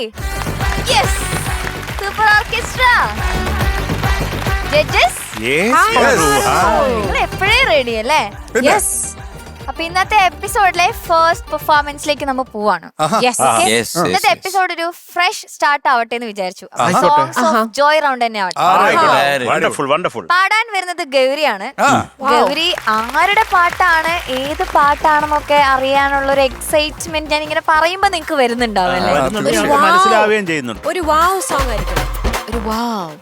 Yes. Super Orchestra. Judges? നിങ്ങൾ എപ്പോഴേ ready അല്ലേ? അപ്പൊ ഇന്നത്തെ എപ്പിസോഡിലെ ഫസ്റ്റ് പെർഫോമൻസിലേക്ക് നമ്മൾ പോവാണ്. ഇന്നത്തെ എപ്പിസോഡ് ഒരു ഫ്രഷ് സ്റ്റാർട്ട് ആവട്ടെ എന്ന് വിചാരിച്ചു. സോങ്സ് ഓഫ് ജോയ് റൗണ്ട് തന്നെ ആവട്ടെ. പാടാൻ വരുന്നത് ഗൗരിയാണ്. ഗൗരി ആരുടെ പാട്ടാണ്, ഏത് പാട്ടാണെന്നൊക്കെ അറിയാനുള്ള ഒരു എക്സൈറ്റ്മെന്റ് ഞാൻ ഇങ്ങനെ പറയുമ്പോ നിങ്ങക്ക് വരുന്നുണ്ടാവല്ലേ? മനസ്സിലാവുകയും ചെയ്യുന്നുണ്ട്. ഒരു വാവ് സോങ് ആയിരിക്കണം. ഒരു വാവ്.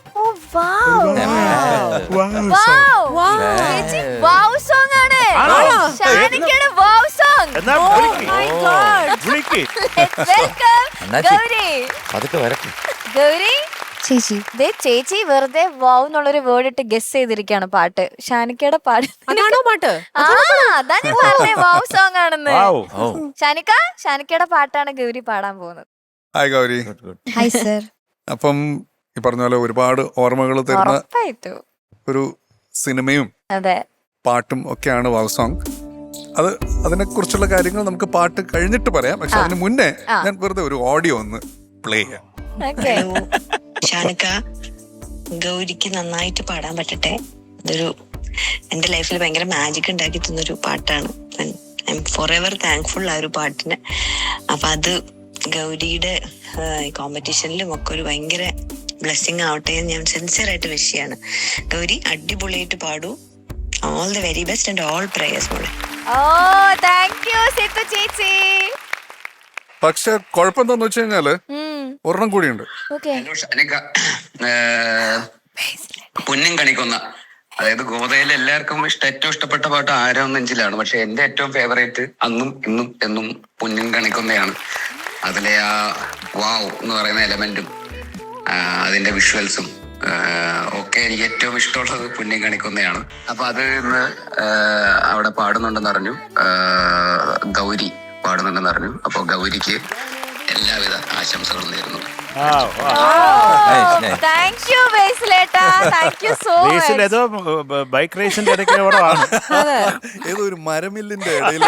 വാവ് സോങ് ആണ്. ഷാനിക്കയുടെ വാവ് സോങ്. ഗൗരി ചേച്ചി വെറുതെ വാവ് എന്നുള്ളൊരു വേർഡ് ഇട്ട് ഗസ് ചെയ്തിരിക്കുകയാണ് പാട്ട്. ഷാനിക്കയുടെ പാട്ട്. അതാ ഞാൻ പറഞ്ഞേ വാവ് സോങ് ആണെന്ന്. ഷാനിക്കയുടെ പാട്ടാണ് ഗൗരി പാടാൻ പോകുന്നത്. ഹായ് ഗൗരി. Hi sir. അപ്പം ഈ പറഞ്ഞ പോലെ ഒരുപാട് ഓർമ്മകൾ തരുന്ന ഒരു സിനിമയും പാട്ടും ഒക്കെയാണ് വാവ് സോങ്. അതിനെ കുറിച്ചുള്ള കാര്യങ്ങൾ നമുക്ക് പാട്ട് കഴിഞ്ഞിട്ട് പറയാം. പക്ഷെ അതിന് മുന്നേ ഞാൻ വെറുതെ ഒരു ഓഡിയോ ഒന്ന് പ്ലേ ചെയ്യാം. ഷാനിക്ക, ഗൗരിക്ക് നന്നായിട്ട് പാടാൻ പറ്റട്ടെ. ഇതൊരു എന്റെ ലൈഫിൽ ഭയങ്കര മാജിക് ഉണ്ടാക്കി തന്നൊരു പാട്ടാണ്. I M for ever thankful ആ ഒരു പാട്ടിന്. അപ്പൊ അത് ഗൗരിയുടെ കോമ്പറ്റീഷനിലും ഒക്കെ ഒരു ഭയങ്കര ബ്ലെസ്സിങ് ആവട്ടെ എന്ന് ഞാൻ സിൻസിയറായിട്ട് വിഷ് ചെയ്യാണ്. ഗൗരി അടിപൊളിയായിട്ട് പാടൂ. All the very best and all prayers മോളെ. പക്ഷെ കുഴപ്പം എന്താന്ന് വെച്ച് കഴിഞ്ഞാല് ഒരെണ്ണം കൂടിയുണ്ട്. പൊന്നും കണിക്കൊന്ന, അതായത് ഗോതയിലെ എല്ലാവർക്കും ഏറ്റവും ഇഷ്ടപ്പെട്ട പാട്ട് ആരോ നെഞ്ചിലാണ്. പക്ഷെ എന്റെ ഏറ്റവും ഫേവറേറ്റ് അന്നും ഇന്നും എന്നും പൊന്നും കണിക്കൊന്നയാണ്. അതിലെ ആ വാവ് എന്ന് പറയുന്ന എലമെന്റും അതിന്റെ വിഷ്വൽസും ഒക്കെ എനിക്ക് ഏറ്റവും ഇഷ്ടമുള്ളത് പുണ്യം കാണിക്കുന്നതാണ്. അപ്പൊ അത് ഇന്ന് അവിടെ പാടുന്നുണ്ടെന്ന് അറിഞ്ഞു, ഗൗരി പാടുന്നുണ്ടെന്ന് അറിഞ്ഞു. അപ്പൊ ഗൗരിക്ക് എല്ലാവിധ ആശംസകളും നേരുന്നു. ബൈക്ക് റേസിന്റെ ഏതോ ഒരു മരമില്ലിന്റെ ഇടയിൽ.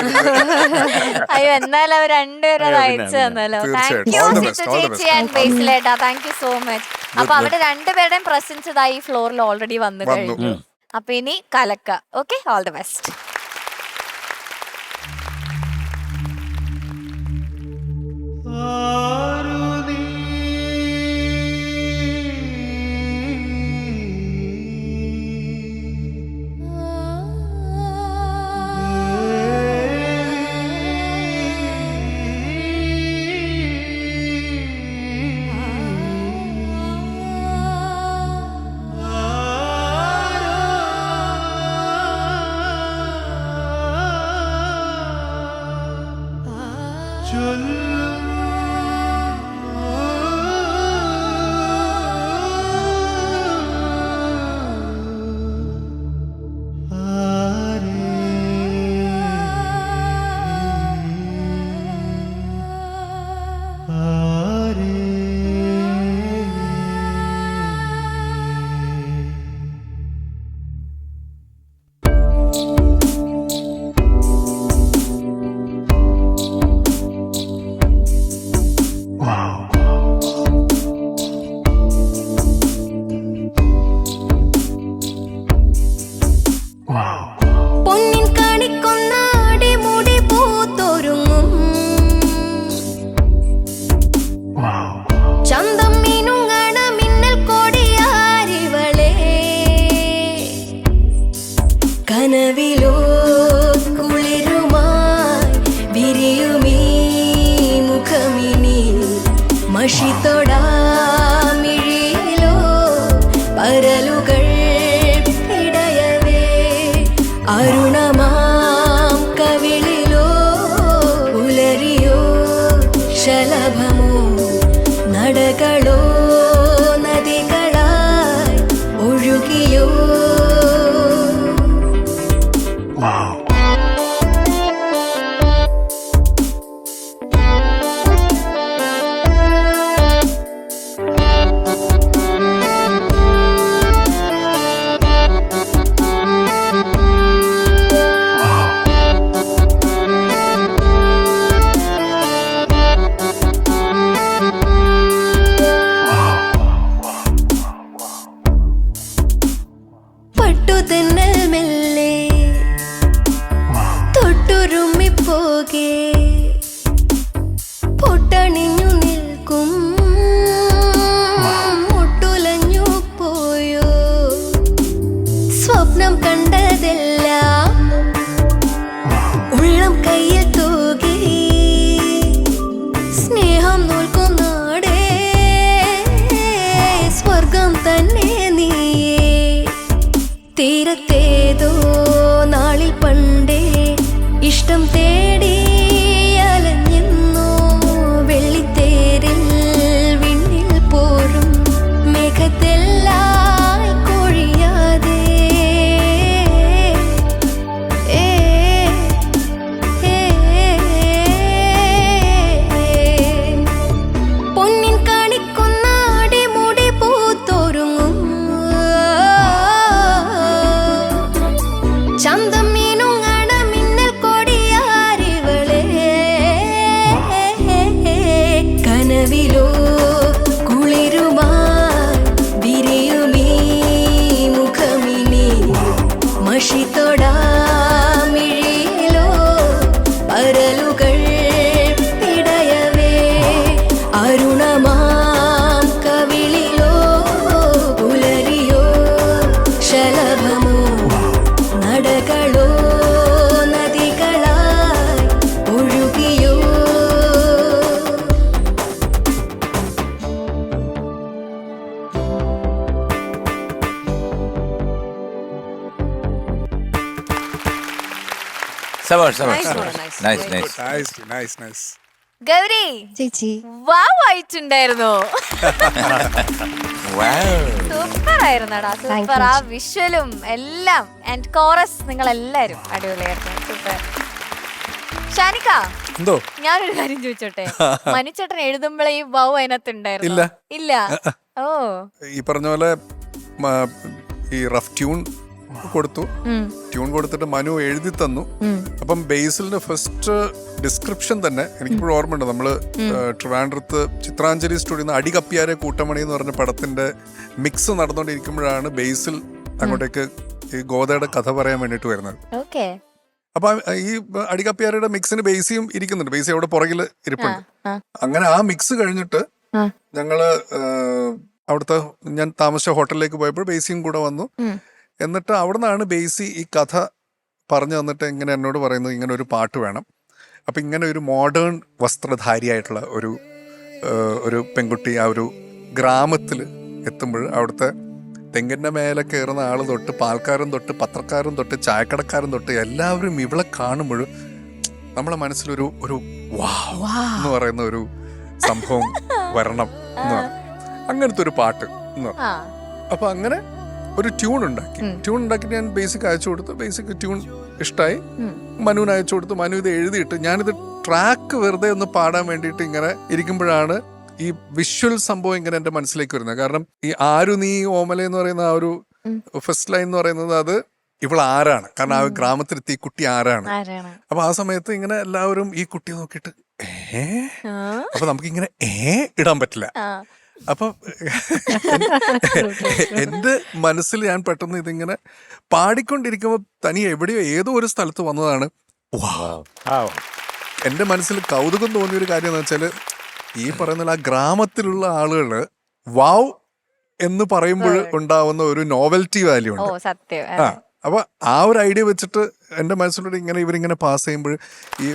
അയ്യോ, എന്നാലും അവർ രണ്ടുപേരും അയച്ചു തന്നല്ലോ. Thank you so much. അപ്പൊ അവരുടെ രണ്ടുപേരുടെയും പ്രസൻസ് ഇതായി ഫ്ലോറിൽ ഓൾറെഡി വന്നു കഴിഞ്ഞു. അപ്പൊ ഇനി കലക്ക. Okay, all the best. കനവിലോ കുളിരുമായി വിരിയുമീ മുഖമിനി മഷിത്തൊടാമിഴിയിലോ പരലുകൾ ഇടയവേ അരുണമാം കവിളിലോ പുലരിയോ ശലഭമോ നടകളോ നദികളായി ഒഴുകിയോ. ദൈവം നോൽക്കും നാടേ സ്വർഗം തന്നെ നീയേ തീരത്തേതോ നാളിൽ പണ്ടേ ഇഷ്ടം തേടി അലഞ്ഞെന്നോ വെള്ളിത്തേരിൽ വിണ്ണിൽ പോരും മേഘത്തെല്ലായി കൊഴിയാതെ പൊന്നിൻ കാണിക്കുന്ന അടിമുടി പൂത്തൊരുങ്ങും ചന്തം മീനുങ്ങണ മിന്നൽ കൊടിയാരിവളെ കനവിലോ കുളിരുമായി വിരിയുമീ മുഖമിനി മഷിത്തൊടാമിഴിയിലോ പരലുകൾ പിടയവേ അരുണമാം കവിളിലോ പുലരിയോ ശലഭമോ നടകളോ നദികളായി ഒഴുകിയോ നൈസ്. ഗൗരി ചേച്ചി വാവ് ആയിട്ടുണ്ടായിരുന്നു. സൂപ്പർ ആയിരുന്നടാ, സൂപ്പർ. ആ വിഷ്വലും എല്ലാം ആൻഡ് കോറസ് നിങ്ങൾ എല്ലാരും അടിപൊളിയായിരുന്നു. സൂപ്പർ. ഷാനിക്ക, എന്തോ ഞാനൊരു കാര്യം ചോദിച്ചോട്ടെ, മനുച്ചേട്ടൻ എഴുതുമ്പോഴേ ഈ വൗ അതിനകത്ത് ഉണ്ടായിരുന്നു? ഇല്ല. ഇല്ല. ഓ, ഈ പറഞ്ഞ പോലെ ഈ റഫ് ട്യൂൺ കൊടുത്തു. ട്യൂൺ കൊടുത്തിട്ട് മനു എഴുതി തന്നു. അപ്പം ബേസിലിന്റെ ഫസ്റ്റ് ഡിസ്ക്രിപ്ഷൻ തന്നെ എനിക്കിപ്പോഴും ഓർമ്മയുണ്ട്. നമ്മള് ട്രിവാൻഡ്രത്ത് ചിത്രാഞ്ജലി സ്റ്റുഡിയോന്ന് അടികപ്പിയാരെ കൂട്ടമണി എന്ന് പറഞ്ഞ പടത്തിന്റെ മിക്സ് നടന്നുകൊണ്ടിരിക്കുമ്പോഴാണ് ബേസിൽ അങ്ങോട്ടേക്ക് ഈ ഗോദയുടെ കഥ പറയാൻ വേണ്ടിട്ട് വരുന്നത്. ഓക്കേ. അപ്പൊ ഈ അടികപ്പിയാരുടെ മിക്സിന് ബേസിയും ഇരിക്കുന്നുണ്ട്. ബേസി അവിടെ പുറകിൽ ഇരിപ്പുണ്ട്. അങ്ങനെ ആ മിക്സ് കഴിഞ്ഞിട്ട് ഞങ്ങള് അവിടുത്തെ ഞാൻ താമസിച്ച ഹോട്ടലിലേക്ക് പോയപ്പോൾ ബേസിയും കൂടെ വന്നു. എന്നിട്ട് അവിടെ നിന്നാണ് ബേസി ഈ കഥ പറഞ്ഞു തന്നിട്ട് ഇങ്ങനെ എന്നോട് പറയുന്നത് ഇങ്ങനെ ഒരു പാട്ട് വേണം. അപ്പം ഇങ്ങനെ ഒരു മോഡേൺ വസ്ത്രധാരിയായിട്ടുള്ള ഒരു പെൺകുട്ടി ആ ഒരു ഗ്രാമത്തിൽ എത്തുമ്പോൾ അവിടുത്തെ തെങ്ങിൻ്റെ മേലെ കയറുന്ന ആൾ തൊട്ട് പാൽക്കാരൻ തൊട്ട് പത്രക്കാരൻ തൊട്ട് ചായക്കടക്കാരൻ തൊട്ട് എല്ലാവരും ഇവളെ കാണുമ്പോൾ നമ്മളെ മനസ്സിലൊരു എന്ന് പറയുന്ന ഒരു സംഭവം വരണം എന്ന് പറഞ്ഞു. അങ്ങനത്തെ ഒരു പാട്ട് എന്ന് പറഞ്ഞു. അപ്പം അങ്ങനെ ഒരു ട്യൂൺ ഉണ്ടാക്കി ഞാൻ ബേസിക് അയച്ചു കൊടുത്തു. ബേസിക് ട്യൂൺ ഇഷ്ടമായി. മനുവിന് അയച്ചു കൊടുത്തു. മനു ഇത് എഴുതിയിട്ട് ഞാനിത് ട്രാക്ക് വെറുതെ ഒന്ന് പാടാൻ വേണ്ടിയിട്ട് ഇങ്ങനെ ഇരിക്കുമ്പോഴാണ് ഈ വിഷ്വൽ സംഭവം ഇങ്ങനെ എൻ്റെ മനസ്സിലേക്ക് വരുന്നത്. കാരണം ഈ ആരു നീ ഓമല എന്ന് പറയുന്ന ആ ഒരു ഫസ്റ്റ് ലൈൻ എന്ന് പറയുന്നത് അത് ഇവൾ ആരാണ്, കാരണം ആ ഗ്രാമത്തിലെത്തി ഈ കുട്ടി ആരാണ്. അപ്പൊ ആ സമയത്ത് ഇങ്ങനെ എല്ലാവരും ഈ കുട്ടിയെ നോക്കിയിട്ട് അപ്പൊ നമുക്കിങ്ങനെ ഇടാൻ പറ്റില്ല. അപ്പൊ എന്റെ മനസ്സിൽ ഞാൻ പെട്ടെന്ന് ഇതിങ്ങനെ പാടിക്കൊണ്ടിരിക്കുമ്പോ തനി എവിടെയോ ഏതോ ഒരു സ്ഥലത്ത് വന്നതാണ് എന്റെ മനസ്സിൽ കൗതുകം തോന്നിയൊരു കാര്യം എന്ന് വെച്ചാല് ഈ പറയുന്ന ആ ഗ്രാമത്തിലുള്ള ആളുകള് വാവ് എന്ന് പറയുമ്പോൾ ഉണ്ടാവുന്ന ഒരു നോവൽറ്റി വാല്യൂ ഉണ്ട്. അപ്പൊ ആ ഒരു ഐഡിയ വെച്ചിട്ട് എന്റെ മനസ്സിലൂടെ ഇവരിങ്ങനെ പാസ് ചെയ്യുമ്പോൾ ഈ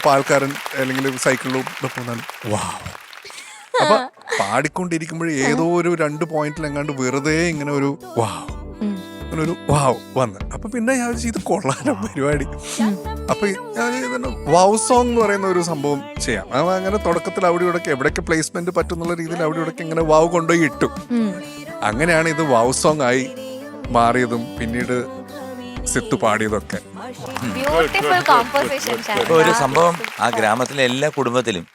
പാൽക്കാരൻ അല്ലെങ്കിൽ സൈക്കിളിലൂടെ പോന്നാലും വാവ്. അപ്പൊ പാടിക്കൊണ്ടിരിക്കുമ്പോൾ ഏതോ ഒരു 2 പോയിന്റിൽ എങ്ങാണ്ട് വെറുതെ ഇങ്ങനെ ഒരു വാവ് അങ്ങനെ ഒരു വാവ് വന്ന്. അപ്പൊ പിന്നെ ഞാൻ ഇത് കൊള്ളാനോ പരിപാടി. അപ്പൊ ഞാൻ വാവ് സോങ് എന്ന് പറയുന്ന ഒരു സംഭവം ചെയ്യാം. അങ്ങനെ തുടക്കത്തിൽ അവിടെ ഇവിടെയൊക്കെ എവിടെയൊക്കെ പ്ലേസ്മെന്റ് പറ്റുന്നുള്ള രീതിയിൽ അവിടെ ഇവിടെയൊക്കെ ഇങ്ങനെ വാവ് കൊണ്ടുപോയി ഇട്ടു. അങ്ങനെയാണ് ഇത് വാവ് സോങ് ആയി മാറിയതും പിന്നീട് സെത്ത് പാടിയതൊക്കെ. ഒരു സംഭവം ആ ഗ്രാമത്തിലെ എല്ലാ കുടുംബത്തിലും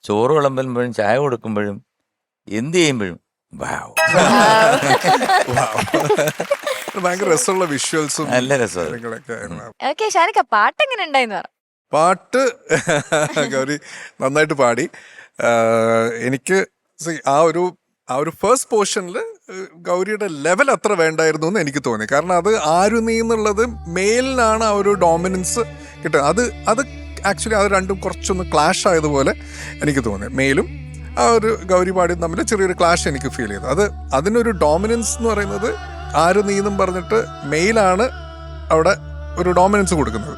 ചോറ് വിളമ്പുമ്പോഴും ചായ കൊടുക്കുമ്പോഴും എന്ത് ചെയ്യുമ്പോഴും ഭയങ്കര രസമുള്ള വിഷ്വൽസും നല്ല രസമാണ്. പാട്ട് എങ്ങനെ ഉണ്ടായിരുന്നു? പാട്ട് ഗൗരി നന്നായിട്ട് പാടി. എനിക്ക് ആ ഒരു ഫസ്റ്റ് പോർഷനിൽ ഗൗരിയുടെ ലെവൽ അത്ര വേണ്ടായിരുന്നു എന്ന് എനിക്ക് തോന്നി. കാരണം അത് ആരു നീ എന്നുള്ളത് മെയിലിനാണ് ആ ഒരു ഡോമിനൻസ് കിട്ടുക. അത് ആക്ച്വലി അത് രണ്ടും കുറച്ചൊന്ന് ക്ലാഷ് ആയതുപോലെ എനിക്ക് തോന്നി. മെയിലും ആ ഒരു ഗൗരി പാടിയും തമ്മിൽ ചെറിയൊരു ക്ലാഷ് എനിക്ക് ഫീൽ ചെയ്തു. അതിനൊരു ഡോമിനൻസ് എന്ന് പറയുന്നത് ആര് നീ എന്നും പറഞ്ഞിട്ട് മെയിലാണ് അവിടെ ഒരു ഡോമിനൻസ് കൊടുക്കുന്നത്.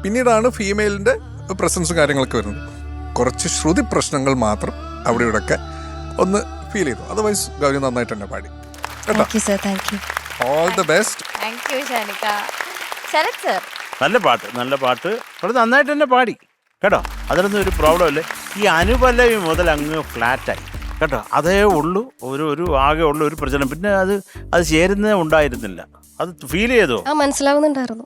പിന്നീടാണ് ഫീമെയിലിൻ്റെ പ്രസൻസും കാര്യങ്ങളൊക്കെ വരുന്നത്. കുറച്ച് ശ്രുതി പ്രശ്നങ്ങൾ മാത്രം അവിടെ ഇവിടെയൊക്കെ ഒന്ന് ഫീൽ ചെയ്തു. അതർവൈസ് ഗൗരി നന്നായിട്ട് തന്നെ പാടി കേട്ടോ. Thank you sir, thank you. All the best. Thank you ഷാനിക്ക. ശരത് സർ, നല്ല പാട്ട് അത് നന്നായിട്ട് തന്നെ പാടി കേട്ടോ. അതിലൊന്നും ഒരു പ്രോബ്ലം ഇല്ല. ഈ അനുപല്ലവി മുതൽ അങ്ങ് ഫ്ലാറ്റായി കേട്ടോ. അതേ ഉള്ളൂ ഒരു ആകെ ഉള്ളൂ ഒരു പ്രശ്നം. പിന്നെ അത് ചേരുന്നേ ഉണ്ടായിരുന്നില്ല. അത് ഫീൽ ചെയ്തോ? മനസ്സിലാവുന്നുണ്ടായിരുന്നു.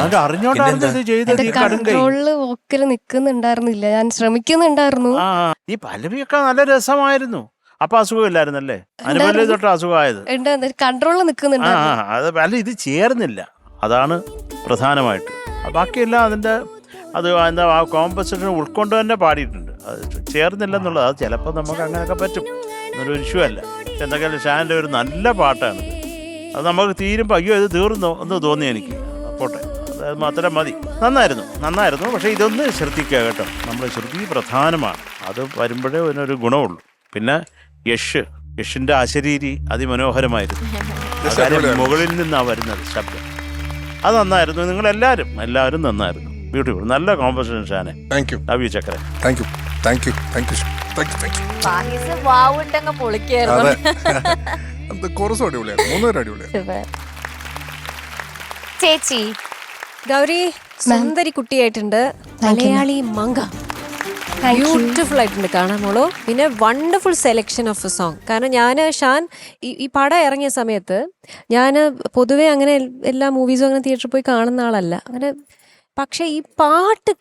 അത് അറിഞ്ഞോണ്ടായിരുന്നു ഇത് ചെയ്തത്. ഈ കടുങ്കൈ കൺട്രോളില് വോക്കല് നിക്കുന്നുണ്ടായിരുന്നില്ല, ഞാൻ ശ്രമിക്കുന്നുണ്ടായിരുന്നു. ഈ പല്ലവിയൊക്കെ നല്ല രസമായിരുന്നു. അപ്പൊ അസുഖമില്ലായിരുന്നല്ലേ? അനുപല്ലവി തൊട്ട് അസുഖമായത്. കൺട്രോളില് നിക്കുന്നുണ്ടായിരുന്നു. അത് അല്ല, ഇത് ചേർന്നില്ല, അതാണ് പ്രധാനമായിട്ട്. ബാക്കിയെല്ലാം അതിന്റെ എന്താ ആ കോമ്പസിഷൻ ഉൾക്കൊണ്ട് തന്നെ പാടിയിട്ടുണ്ട്. അത് ചേർന്നില്ലെന്നുള്ളത് അത് ചിലപ്പോൾ നമുക്ക് അങ്ങനെയൊക്കെ പറ്റും, എന്നൊരു ഇഷ്യൂ അല്ല. എന്തൊക്കെയാലും ഷാൻ്റെ ഒരു നല്ല പാട്ടാണ്. അത് നമുക്ക് തീരുമ്പോൾ അയ്യോ ഇത് തീർന്നോ എന്ന് തോന്നി എനിക്ക്. പോട്ടെ, അതായത് മാത്രം മതി. നന്നായിരുന്നു. പക്ഷേ ഇതൊന്ന് ശ്രദ്ധിക്കുക കേട്ടോ. നമ്മൾ ശ്രുതി പ്രധാനമാണ്. അത് വരുമ്പോഴേ അതിനൊരു ഗുണമുള്ളൂ. പിന്നെ യഷിൻ്റെ അശരീരി അതിമനോഹരമായിരുന്നു. കാര്യം മുകളിൽ നിന്നാണ് വരുന്നത് ശബ്ദം. അത് നന്നായിരുന്നു. നിങ്ങളെല്ലാവരും നന്നായിരുന്നു. ബ്യൂട്ടിഫുൾ, നല്ല കോമ്പസിഷൻ ഷാനെ. Thank you. ലവ് യു ചക്കര. Thank you. പൊളിക്കായിരുന്നു. കോറസ് അടിപൊളിയായിരുന്നു. 3 പേരും അടിപൊളിയായിരുന്നു. ചേച്ചി ഗൗരി സുന്ദരി കുട്ടിയായിട്ടുണ്ട്. മലയാളി മങ്ക ബ്യൂട്ടിഫുൾ ആയിട്ടുണ്ട് കാണാൻ മോളോ. പിന്നെ wonderful selection of a song. കാരണം ഷാൻ ഈ പടം ഇറങ്ങിയ സമയത്ത് ഞാൻ പൊതുവെ അങ്ങനെ എല്ലാ മൂവീസും അങ്ങനെ തിയേറ്ററിൽ പോയി കാണുന്ന ആളല്ല അങ്ങനെ. പക്ഷെ ഈ പാട്ട്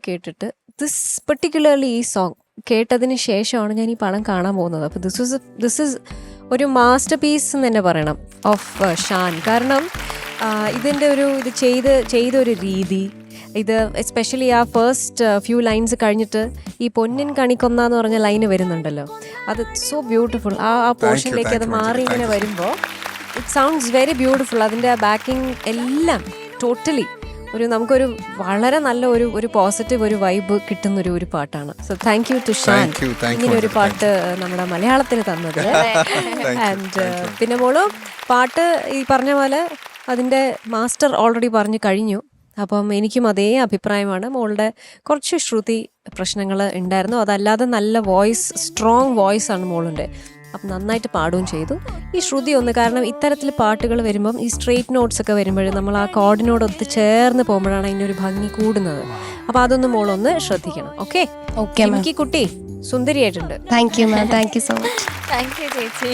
കേട്ടിട്ട് ദിസ് പെർട്ടിക്കുലർലി ഈ സോങ് കേട്ടതിന് ശേഷമാണ് ഞാൻ ഈ പടം കാണാൻ പോകുന്നത്. അപ്പോൾ ദിസ് ഇസ് ഒരു മാസ്റ്റർ പീസ് എന്ന് തന്നെ പറയണം ഓഫ് ഷാൻ. കാരണം ഇതിൻ്റെ ഇത് ചെയ്തൊരു രീതി, ഇത് എസ്പെഷ്യലി ആ ഫസ്റ്റ് ഫ്യൂ ലൈൻസ് കഴിഞ്ഞിട്ട് ഈ പൊന്നിൻ കണിക്കൊന്ന എന്ന് പറഞ്ഞ ലൈന് വരുന്നുണ്ടല്ലോ, അത് സോ ബ്യൂട്ടിഫുൾ. ആ പോർഷനിലേക്ക് അത് മാറി ഇങ്ങനെ വരുമ്പോൾ ഇറ്റ് സൗണ്ട്സ് വെരി ബ്യൂട്ടിഫുൾ. അതിൻ്റെ ആ ബാക്കിംഗ് എല്ലാം ടോട്ടലി നമുക്കൊരു വളരെ നല്ല ഒരു പോസിറ്റീവ് ഒരു വൈബ് കിട്ടുന്ന ഒരു പാട്ടാണ്. So thank you to Shan ഇങ്ങനെ ഒരു പാട്ട് നമ്മുടെ മലയാളത്തിന് തന്നത്. ആൻഡ് പിന്നെ മോള് പാട്ട് ഈ പറഞ്ഞ പോലെ അതിൻ്റെ മാസ്റ്റർ ഓൾറെഡി പറഞ്ഞു കഴിഞ്ഞു. അപ്പം എനിക്കും അതേ അഭിപ്രായമാണ്. മോളുടെ കുറച്ച് ശ്രുതി പ്രശ്നങ്ങൾ ഉണ്ടായിരുന്നു. അതല്ലാതെ നല്ല വോയിസ്, സ്ട്രോങ് വോയിസ് ആണ് മോളുടെ. അപ്പം നന്നായിട്ട് പാടുകയും ചെയ്തു. ഈ ശ്രുതി കാരണം ഇത്തരത്തിൽ പാട്ടുകൾ വരുമ്പം ഈ സ്ട്രെയിറ്റ് നോട്ട്സ് ഒക്കെ വരുമ്പോഴും നമ്മൾ ആ കോഡിനോടൊത്ത് ചേർന്ന് പോകുമ്പോഴാണ് അതിനൊരു ഭംഗി കൂടുന്നത്. അപ്പം അതൊന്ന് മോളൊന്ന് ശ്രദ്ധിക്കണം. ഓക്കെ എനിക്ക് കുട്ടി സുന്ദരിയായിട്ടുണ്ട്. Thank you ma'am, thank you so much. Thank you ചേച്ചി.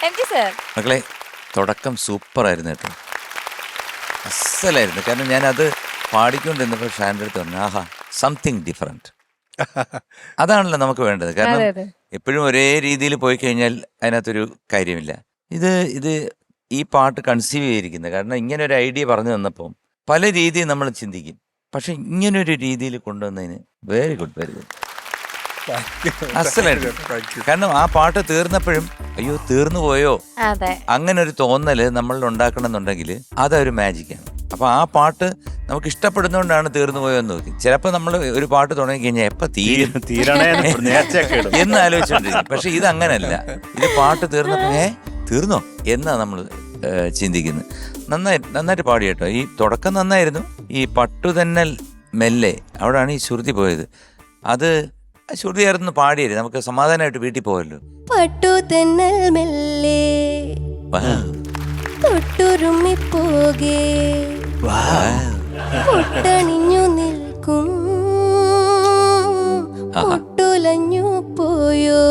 എംജി സർ, മക്കളെ തുടക്കം സൂപ്പറായിരുന്നു കേട്ടോ, അസലായിരുന്നു. കാരണം ഞാനത് പാടിക്കൊണ്ടിരുന്നപ്പോൾ ഷാൻ്റെ അടുത്ത് പറഞ്ഞു, ആഹാ സംതിങ് ഡിഫറെൻറ്റ്. അതാണല്ലോ നമുക്ക് വേണ്ടത്. കാരണം എപ്പോഴും ഒരേ രീതിയിൽ പോയി കഴിഞ്ഞാൽ അതിനകത്തൊരു കാര്യമില്ല. ഇത് ഈ പാട്ട് കൺസീവ് ചെയ്തിരിക്കുന്നത് കാരണം ഇങ്ങനെ ഒരു ഐഡിയ പറഞ്ഞു തന്നപ്പോൾ പല രീതിയിൽ നമ്മൾ ചിന്തിക്കും. പക്ഷെ ഇങ്ങനൊരു രീതിയിൽ കൊണ്ടുവന്നതിന് വെരി ഗുഡ്. അസലായിട്ട്. കാരണം ആ പാട്ട് തീർന്നപ്പോഴും അയ്യോ തീർന്നു പോയോ അങ്ങനെ ഒരു തോന്നല് നമ്മളിൽ ഉണ്ടാക്കണമെന്നുണ്ടെങ്കിൽ അതൊരു മാജിക്കാണ്. അപ്പൊ ആ പാട്ട് നമുക്ക് ഇഷ്ടപ്പെടുന്നോണ്ടാണ് തീർന്നു പോയോന്ന് നോക്കി. ചിലപ്പോ നമ്മൾ ഒരു പാട്ട് തുടങ്ങി കഴിഞ്ഞാൽ എപ്പ തീരണേ എന്ന് ആലോചിച്ചോണ്ടിരിക്കും. പക്ഷെ ഇത് അങ്ങനല്ല. ഇത് പാട്ട് തീർന്നപ്പോ തീർന്നോ എന്നാ നമ്മൾ ചിന്തിക്കുന്നത്. നന്നായിട്ട് പാടി കേട്ടോ. ഈ തുടക്കം നന്നായിരുന്നു. ഈ പട്ടുതന്നൽ മെല്ലെ അവിടെയാണ് ഈ ശ്രുതി പോയത്. അത് ശ്രുതി ആയിരുന്നു പാടിയത്. നമുക്ക് സമാധാനമായിട്ട് വീട്ടിൽ പോയല്ലോ. പട്ടുതന്നൽ മെല്ലെ തൊട്ടുരുമ്മി പോകേ പൊട്ടണിഞ്ഞു നിൽക്കും പൊട്ടുലഞ്ഞു പോയോ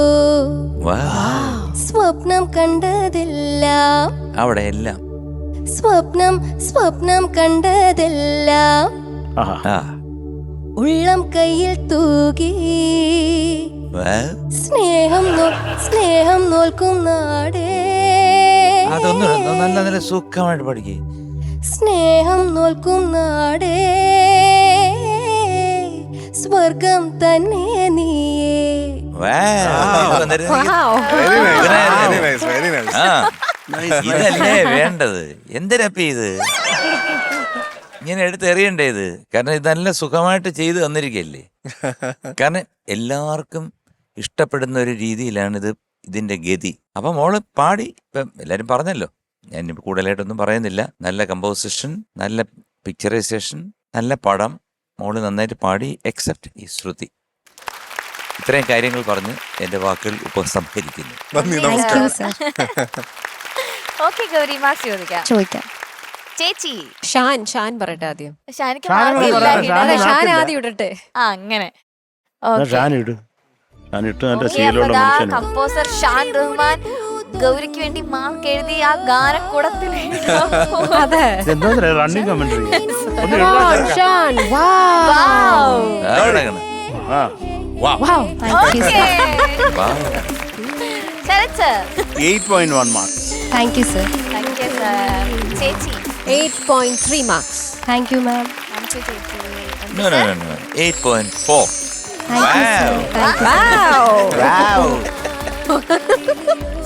സ്വപ്നം കണ്ടതെല്ലാം അവിടെ എല്ലാം സ്വപ്നം കണ്ടതെല്ലാം ഉള്ളം കയ്യിൽ തൂകി സ്നേഹം നോൽക്കും നാടേ. അതൊന്നും നല്ല സുഖമായിട്ട് പഠിക്കേ. സ്നേഹം നോൽക്കും നാടേ സ്വർഗം തന്നെ നീയേ. ഇതല്ലേ വേണ്ടത്. എന്തിനപ്പ ഇത് ഇങ്ങനെ എടുത്തെറിയണ്ടേ ഇത്? കാരണം ഇത് നല്ല സുഖമായിട്ട് ചെയ്തു തന്നിരിക്കല്ലേ. കാരണം എല്ലാവർക്കും ഇഷ്ടപ്പെടുന്ന ഒരു രീതിയിലാണ് ഇതിന്റെ ഗതി. അപ്പൊ മോള് പാടി ഇപ്പം എല്ലാരും പറഞ്ഞല്ലോ, ഞാൻ കൂടുതലായിട്ടൊന്നും പറയുന്നില്ല. നല്ല കമ്പോസിഷൻ, നല്ല പിക്ചറൈസേഷൻ, നല്ല പടം, മോള് നന്നായിട്ട് പാടി, എക്സെപ്റ്റ് ഈ ശ്രുതി. ഇത്രയും കാര്യങ്ങൾ പറഞ്ഞ് എൻ്റെ വാക്കുകൾ ഉപസംഹരിക്കുന്നു. നന്ദി, താങ്ക് യു നമസ്കാരം. സർ. ഓക്കെ ഗൗരി, മാർക്സ് ചോദിക്കാം. ചേച്ചി. ഷാൻ പറയട്ടെ ആദ്യം. ഷാനിക്ക് ഷാൻ marks കൂടെ ഇല്ല, പറയാം. ഇടാതെ. അതെ, ഷാൻ മാർക്കില്ല. ആദ്യം ഇടട്ടെ. ആ, അങ്ങനെ. ഷാനിട്ട് നല്ല Okay, ശീലമുള്ള അപ്പൊ ദാ മനുഷ്യനാണ്. കമ്പോസർ ഷാൻ റഹ്മാൻ ഗൗരിക്ക് വേണ്ടി മാർക്ക് എഴുതി ആ ഗാനക്കൂടത്തിൽ അതെ. എന്താ running commentary Come on, Shan. Wow. Wow. Thank you sir. Sharath sir. 8.1 marks. Thank you sir. Thank you, sir. ചേച്ചി. 8.3 marks. Thank you ma'am. Thank you, ചേച്ചി. 8.4. Thank you sir. Thank you. Wow.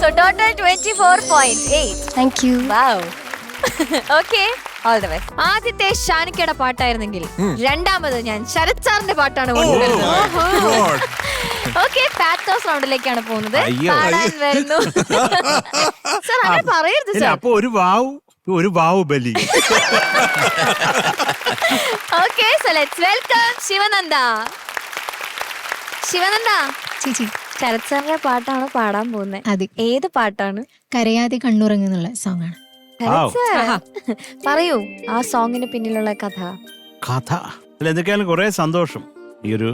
So total 24.8. Thank you. Wow. Okay. All the best. ആദ്യത്തെ ഷാനിക്കയുടെ പാട്ടായിരുന്നെങ്കിൽ രണ്ടാമത് ഞാൻ ശരത് സാറിന്റെ പാട്ടാണ് കൊണ്ടുവരുന്നത്. God. Okay, pathos റൗണ്ടിലേക്കാണ് പോകുന്നത്. അയ്യോ. പാടാൻ വരുന്നു. സർ, അങ്ങനെ പറയരുത് ഇല്ല, സർ. അപ്പൊ ഒരു Baahubali. Okay, so let's welcome Sivananda. Sivananda ചേച്ചി, ശരത് സാറിന്റെ പാട്ടാണ് പാടാൻ പോകുന്നത്. അതെ, ഏത് പാട്ടാണ്? കരയാതെ കണ്ണുറങ്ങുന്നുള്ള സോങ് ആണ്. ശരത് സാർ, പറയൂ ആ സോങ്ങിന് പിന്നിലുള്ള കഥ. അല്ല, എന്തൊക്കെയാലും കുറെ സന്തോഷം. ഈ ഒരു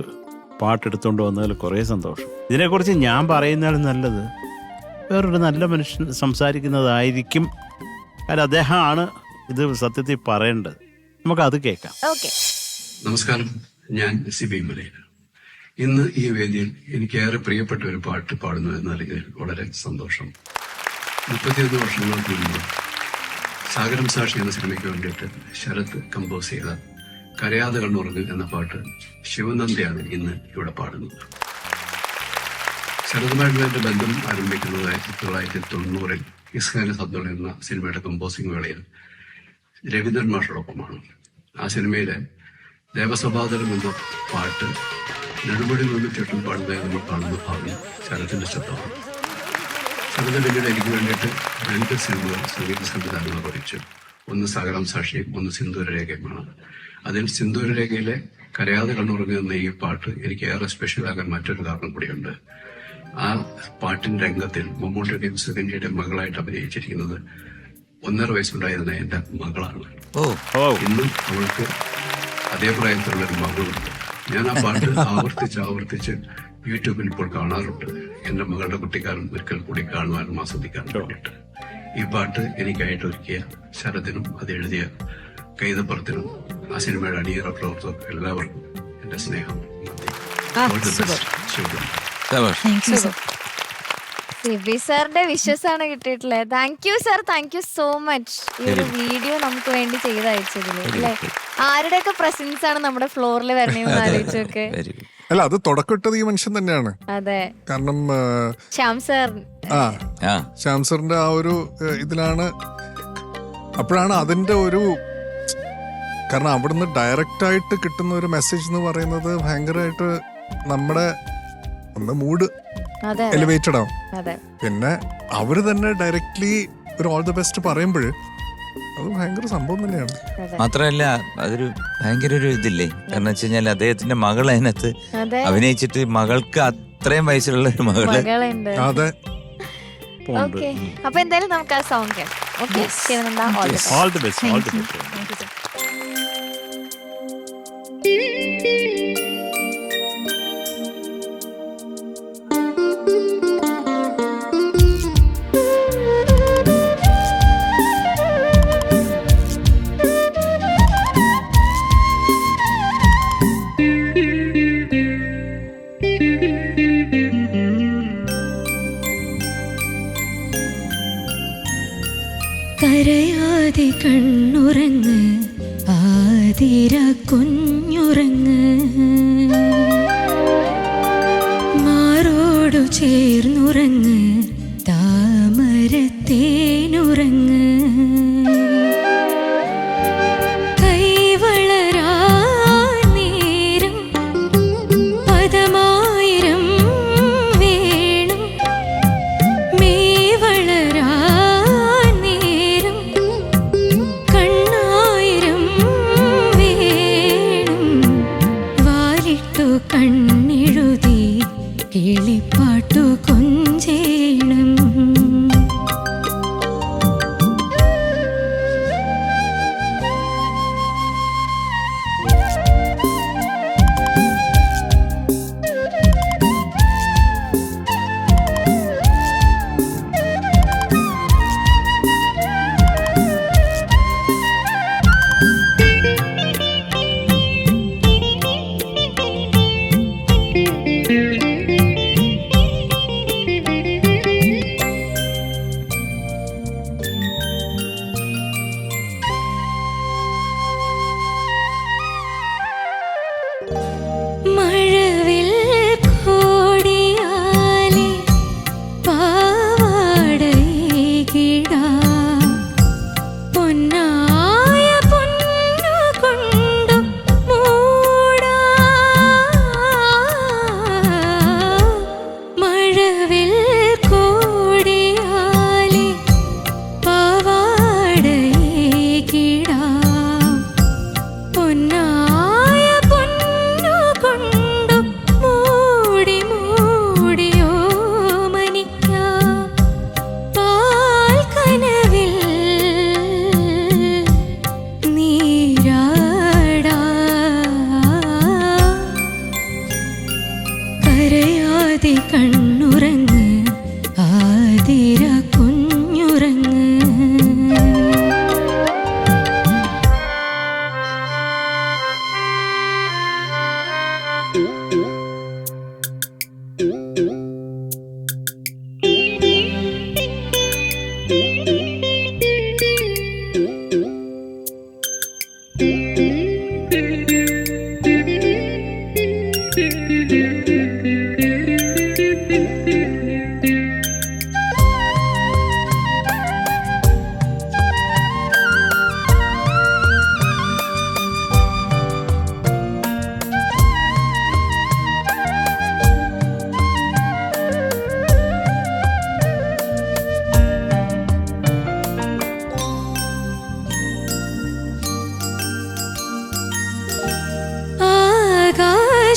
പാട്ടെടുത്തോണ്ട് വന്നതിൽ കുറെ സന്തോഷം. ഇതിനെക്കുറിച്ച് ഞാൻ പറയുന്നതാണ് നല്ലത്. വേറൊരു നല്ല മനുഷ്യൻ സംസാരിക്കുന്നതായിരിക്കും. കാരണം അദ്ദേഹമാണ് ഇത് സത്യത്തിൽ പറയേണ്ടത്. നമുക്കത് കേൾക്കാം. ഓക്കെ. നമസ്കാരം, ഞാൻ സിബി മലയിൽ. ഇന്ന് ഈ വേദിയിൽ എനിക്കേറെ പ്രിയപ്പെട്ട ഒരു പാട്ട് പാടുന്നു എന്നറിയാൻ വളരെ സന്തോഷം. 31 വർഷങ്ങൾക്ക് മുമ്പ് സാഗരം സാക്ഷി എന്ന സിനിമയ്ക്ക് വേണ്ടിയിട്ട് ശരത് കമ്പോസ് ചെയ്ത കരയാതെ കണ്ണുറങ്ങ് എന്ന പാട്ട് ശിവനന്ദയാണ് ഇന്ന് ഇവിടെ പാടുന്നത്. ശരതുമായിട്ടുള്ള എൻ്റെ ബന്ധം ആരംഭിക്കുന്നത് 1990 ഇസ്ഹാന സദ്ദോൾ എന്ന സിനിമയുടെ കമ്പോസിംഗ് വേളയിൽ രവീന്ദ്രൻ മാഷോടൊപ്പമാണ്. ആ സിനിമയിലെ ദേവസഭാതരം എന്ന പാട്ട് നെടുമുടി ചേട്ടൻ പാടുന്നതായി നമ്മൾ കാണുന്ന ഭാഗം ശരത്തിന്റെ ശബ്ദമാണ്. ശരത് പിന്നീട് എനിക്ക് വേണ്ടിയിട്ട് 2 സിനിമകൾ സംഗീത സംവിധാനങ്ങൾ പഠിച്ചു. ഒന്ന് സകലം സാക്ഷിയും ഒന്ന് സിന്ദൂരരേഖയുമാണ്. അതിൽ സിന്ദൂരരേഖയിലെ കരയാതെ കണ്ണുറങ്ങുക എന്ന ഈ പാട്ട് എനിക്ക് ഏറെ സ്പെഷ്യലാകാൻ മറ്റൊരു കാരണം കൂടിയുണ്ട്. ആ പാട്ടിന്റെ രംഗത്തിൽ മമ്മൂട്ടിയുടെയും സുകന്യയുടെയും മകളായിട്ട് അഭിനയിച്ചിരിക്കുന്നത് 1.5 വയസ്സുണ്ടായിരുന്ന എൻ്റെ മകളാണ്. ഇന്നും അവൾക്ക് അതേ പ്രായത്തിലുള്ളൊരു മകളുണ്ട്. ഞാൻ ആ പാട്ട് ആവർത്തിച്ച് യൂട്യൂബിൽ ഇപ്പോൾ കാണാറുണ്ട്. എൻ്റെ മകളുടെ കുട്ടിക്കാലം ഒരിക്കൽ കൂടി കാണുവാനും ആസ്വദിക്കാനും വേണ്ടിയിട്ട്. ഈ പാട്ട് എനിക്കായിട്ട് ഒരുക്കിയ ശരദിനും അത് എഴുതിയ കൈതപ്പുറത്തിനും ആ സിനിമയുടെ അണിയറ പ്രവർത്തകർക്കും എല്ലാവർക്കും എൻ്റെ സ്നേഹം. Thank you sir. സിബി സാറിന്റെ വിശ്വസാണ് കിട്ടിയിട്ടുള്ളത്. Thank you sir, thank you so much. ഈ ഒരു വീഡിയോ നമുക്ക് വേണ്ടി ചെയ്ത് അയച്ചതില് അല്ലെ, ആരുടെയൊക്കെ പ്രസൻസ് ആണ് നമ്മുടെ ഫ്ലോറിൽ വരണേന്ന് ആലോചിച്ചൊക്കെ. അല്ല, അത് തുടക്കമിട്ടത് ഈ മനുഷ്യൻ തന്നെയാണ്. അതെ, കാരണം ശ്യാം സാർ. ശ്യാം സാറിന്റെ ആ ഒരു ഇതിലാണ്. അപ്പോഴാണ് അതിന്റെ ഒരു, കാരണം അവിടുന്ന് ഡയറക്റ്റ് ആയിട്ട് കിട്ടുന്ന ഒരു മെസ്സേജ് എന്ന് പറയുന്നത് ഭയങ്കരമായിട്ട് നമ്മുടെ ഒന്ന് മൂഡ് എലിവേറ്റഡ് ആവും. പിന്നെ അവര് തന്നെ ഡയറക്ട്ലി ഒരു ഓൾ ദ ബെസ്റ്റ് പറയുമ്പോൾ അത് ഭയങ്കര സംഭവം തന്നെയാണ്. മാത്രമല്ല അതൊരു ഭയങ്കര ഒരു ഇതില്ലേ, കാരണം വെച്ച് കഴിഞ്ഞാൽ അദ്ദേഹത്തിന്റെ മകൾ അതിനകത്ത് അഭിനയിച്ചിട്ട് മകൾക്ക് അത്രയും വയസ്സുള്ള ഒരു മകളുണ്ട്. അതെ. ഓക്കെ, അപ്പൊ എന്തായാലും നമുക്ക് ആ സോങ് കേൾക്കാം. Okay, Sivananda, all the best. All the best. കരയാതെ കണ്ണുറങ്ങ് ആതിര കുഞ്ഞുറങ്ങ്, മാറോടു ചേർന്നുറങ്ങ് താമരത്തേനുറങ്ങ്, കൈവളരാ നേരം പദമായിരം വേണം, മേവളരാ കിളിപ്പാട്ടു കൊഞ്ചേണം. മഴവിൽ കോടിയാലെ പാവാടയിടാം. പൊന്നായ പൊന്നുകൊണ്ടു മൂടാം. മഴവിൽ കോടിയാലെ പാവാടയിടാം. പൊന്നായ പൊന്നുകൊണ്ടു മൂടി മൂടിയോ മനിക്കാം. പാൽക്കനവിൽ നീരാടാം. കരയാതെ കണ്ണുറങ്ങ് ആതിര കുഞ്ഞുറങ്ങ്.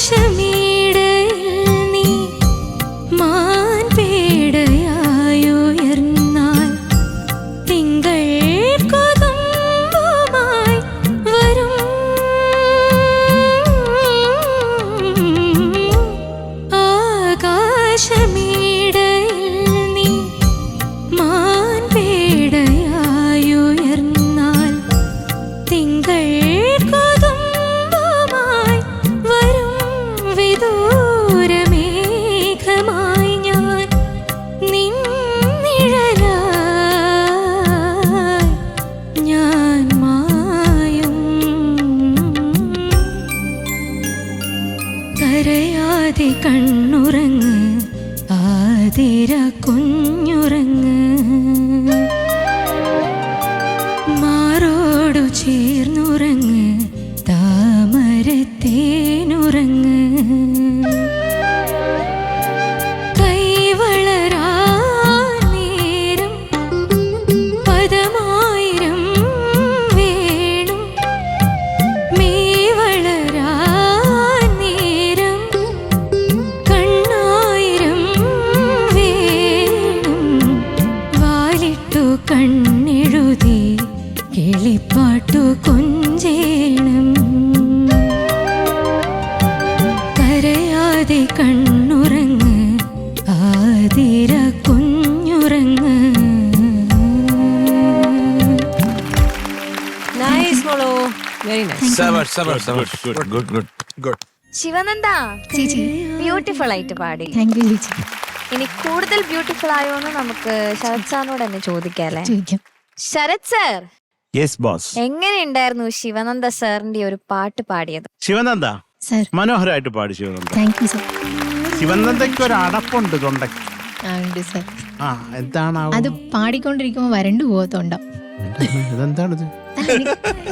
ആകാശമേടയിൽ നീ മാൻപേടയായുയർന്നാൽ തിങ്കൾ കൊതുമ്പുമായി വരും. ആകാശമേടയിൽ നീ മാൻപേടയായുയർന്നാൽ തിങ്കൾ കൊതുമ്പുമായി വരും. വിദൂരമേഘമായി ഞാൻ നിൻ നിഴലായി ഞാൻ മായും. കരയാതെ കണ്ണുറങ്ങ് ആതിര കുഞ്ഞുറങ്ങ്. മാറോടു ചേർന്നുറങ്ങ് താമരത്തേനുറങ്ങ്. കൈവളരാൻ നേരം പദമായിരം വേണം. മേവളരാൻ നേരം കണ്ണായിരം വേണം. വാലിട്ടു കണ്ണെഴുതി കിളിപ്പാട്ടു കൊഞ്ചേണം. കരയാതെ കണ്ണുറങ്ങ് ആതിര കുഞ്ഞുറങ്ങ്. നൈസ് മോളോ, വെരി നൈസ്. ഗുഡ്. ശിവനന്ദ ചേച്ചി ബ്യൂട്ടിഫുൾ ആയിട്ട് പാടി. താങ്ക് യു ചേച്ചി. ഇനി കൂടുതൽ ബ്യൂട്ടിഫുൾ ആയോന്ന് നമുക്ക് ശരത് സാറിനോട് തന്നെ ചോദിക്കാല്ലേ. ചോദിക്കാം. Sarath sir, yes boss. എങ്ങനെയുണ്ടായിരുന്നു ശിവനന്ദ സാറിന്റെ ഒരു പാട്ട് പാടിയത്? ശിവനന്ദ സർ മനോഹരമായിട്ട് പാടി. Sivananda thank you sir. ശിവനന്ദയ്ക്ക് ഒരു അടപ്പുണ്ട് തൊണ്ടയ്ക്ക്. ഉണ്ട് സർ. ആ എന്താണ് അത് പാടിക്കൊണ്ടിരിക്കുമ്പോൾ വരണ്ടു പോകത്തുണ്ടോ? ഇതെന്താണിത്?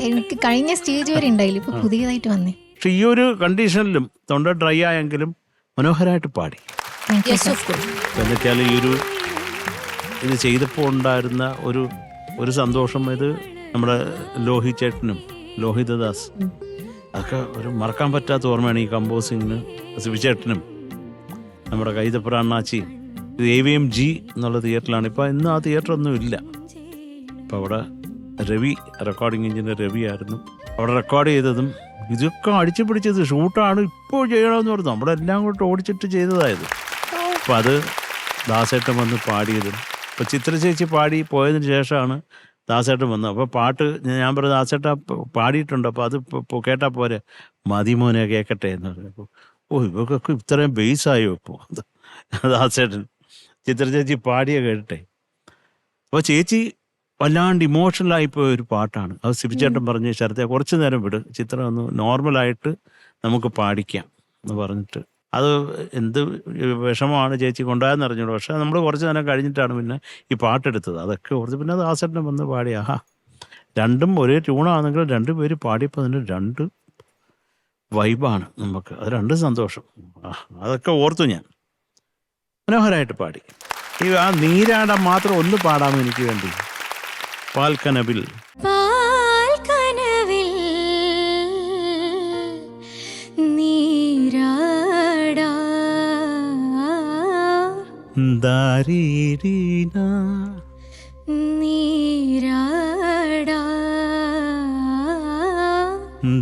എനിക്ക് കഴിഞ്ഞ സ്റ്റേജ് വരെ ഉണ്ടായില്ല, ഇപ്പൊ പുതിയതായിട്ട് വന്നേ. പക്ഷെ ഈ ഒരു കണ്ടീഷനിലും തൊണ്ട ഡ്രൈ ആയെങ്കിലും മനോഹരമായിട്ട് പാടി. എന്നുവെച്ചാൽ ഈ ഒരു ഇത് ചെയ്തപ്പോൾ ഉണ്ടായിരുന്ന ഒരു സന്തോഷം, ഇത് നമ്മുടെ ലോഹി ചേട്ടനും ലോഹിതദാസ് അതൊക്കെ ഒരു മറക്കാൻ പറ്റാത്ത ഓർമ്മയാണ്. ഈ കമ്പോസിങ്ങിന് ശിവചേട്ടനും നമ്മുടെ കൈതപ്പുറ അണ്ണാച്ചി AVMG എന്നുള്ള തിയേറ്ററിലാണ്. ഇപ്പം ഇന്ന് ആ തിയേറ്ററൊന്നും ഇല്ല. അപ്പം അവിടെ രവി, റെക്കോർഡിംഗ് എഞ്ചിനീയർ രവി ആയിരുന്നു അവിടെ റെക്കോർഡ് ചെയ്തതും. ഇതൊക്കെ അടിച്ചു പിടിച്ചത് ഷൂട്ടാണ്, ഇപ്പോൾ ചെയ്യണമെന്ന് പറഞ്ഞു. നമ്മളെല്ലാം കൂട്ട് ഓടിച്ചിട്ട് ചെയ്തതായത്. അപ്പം അത് ദാസേട്ടൻ വന്ന് പാടിയതും. ഇപ്പോൾ ചിത്ര ചേച്ചി പാടി പോയതിന് ശേഷമാണ് ദാസേട്ടൻ വന്നത്. അപ്പോൾ പാട്ട് ഞാൻ പറഞ്ഞു ദാസേട്ട പാടിയിട്ടുണ്ട്, അപ്പോൾ അത് കേട്ടാൽ പോരെ, മതിമോനെ കേൾക്കട്ടെ എന്ന് പറഞ്ഞു. അപ്പോൾ ഇവക്കൊക്കെ ഇത്രയും ബേസായോ ഇപ്പോൾ ദാസേട്ടൻ. ചിത്ര ചേച്ചി പാടിയ കേട്ടെ. അപ്പോൾ ചേച്ചി വല്ലാണ്ട് ഇമോഷണലായിപ്പോയ ഒരു പാട്ടാണ് അത്. സിബിച്ചേട്ടൻ പറഞ്ഞ് ശരത്തെ കുറച്ച് നേരം വിട്, ചിത്രം ഒന്ന് നോർമലായിട്ട് നമുക്ക് പാടിക്കാം എന്ന് പറഞ്ഞിട്ട്. അത് എന്ത് വിഷമമാണ് ചേച്ചി കൊണ്ടുപോയെന്ന് അറിഞ്ഞോളൂ. പക്ഷേ നമ്മൾ കുറച്ച് നേരം കഴിഞ്ഞിട്ടാണ് പിന്നെ ഈ പാട്ടെടുത്തത്. അതൊക്കെ ഓർത്ത് പിന്നെ അത് ദാസേട്ടൻ വന്ന് പാടി. ആഹാ, രണ്ടും ഒരേ ട്യൂണാണെങ്കിലും രണ്ടുപേര് പാടിയപ്പോൾ അതിൻ്റെ രണ്ട് വൈബാണ് നമുക്ക്. അത് രണ്ട് സന്തോഷം. അതൊക്കെ ഓർത്തു ഞാൻ. മനോഹരമായിട്ട് പാടി. ആ നീരാടം മാത്രം ഒന്ന് പാടാമോ എനിക്ക് വേണ്ടി? പാൽക്കനവിൽ പാൽക്കനവിൽ നീരാടാ ദാരീരീന നീരാടാ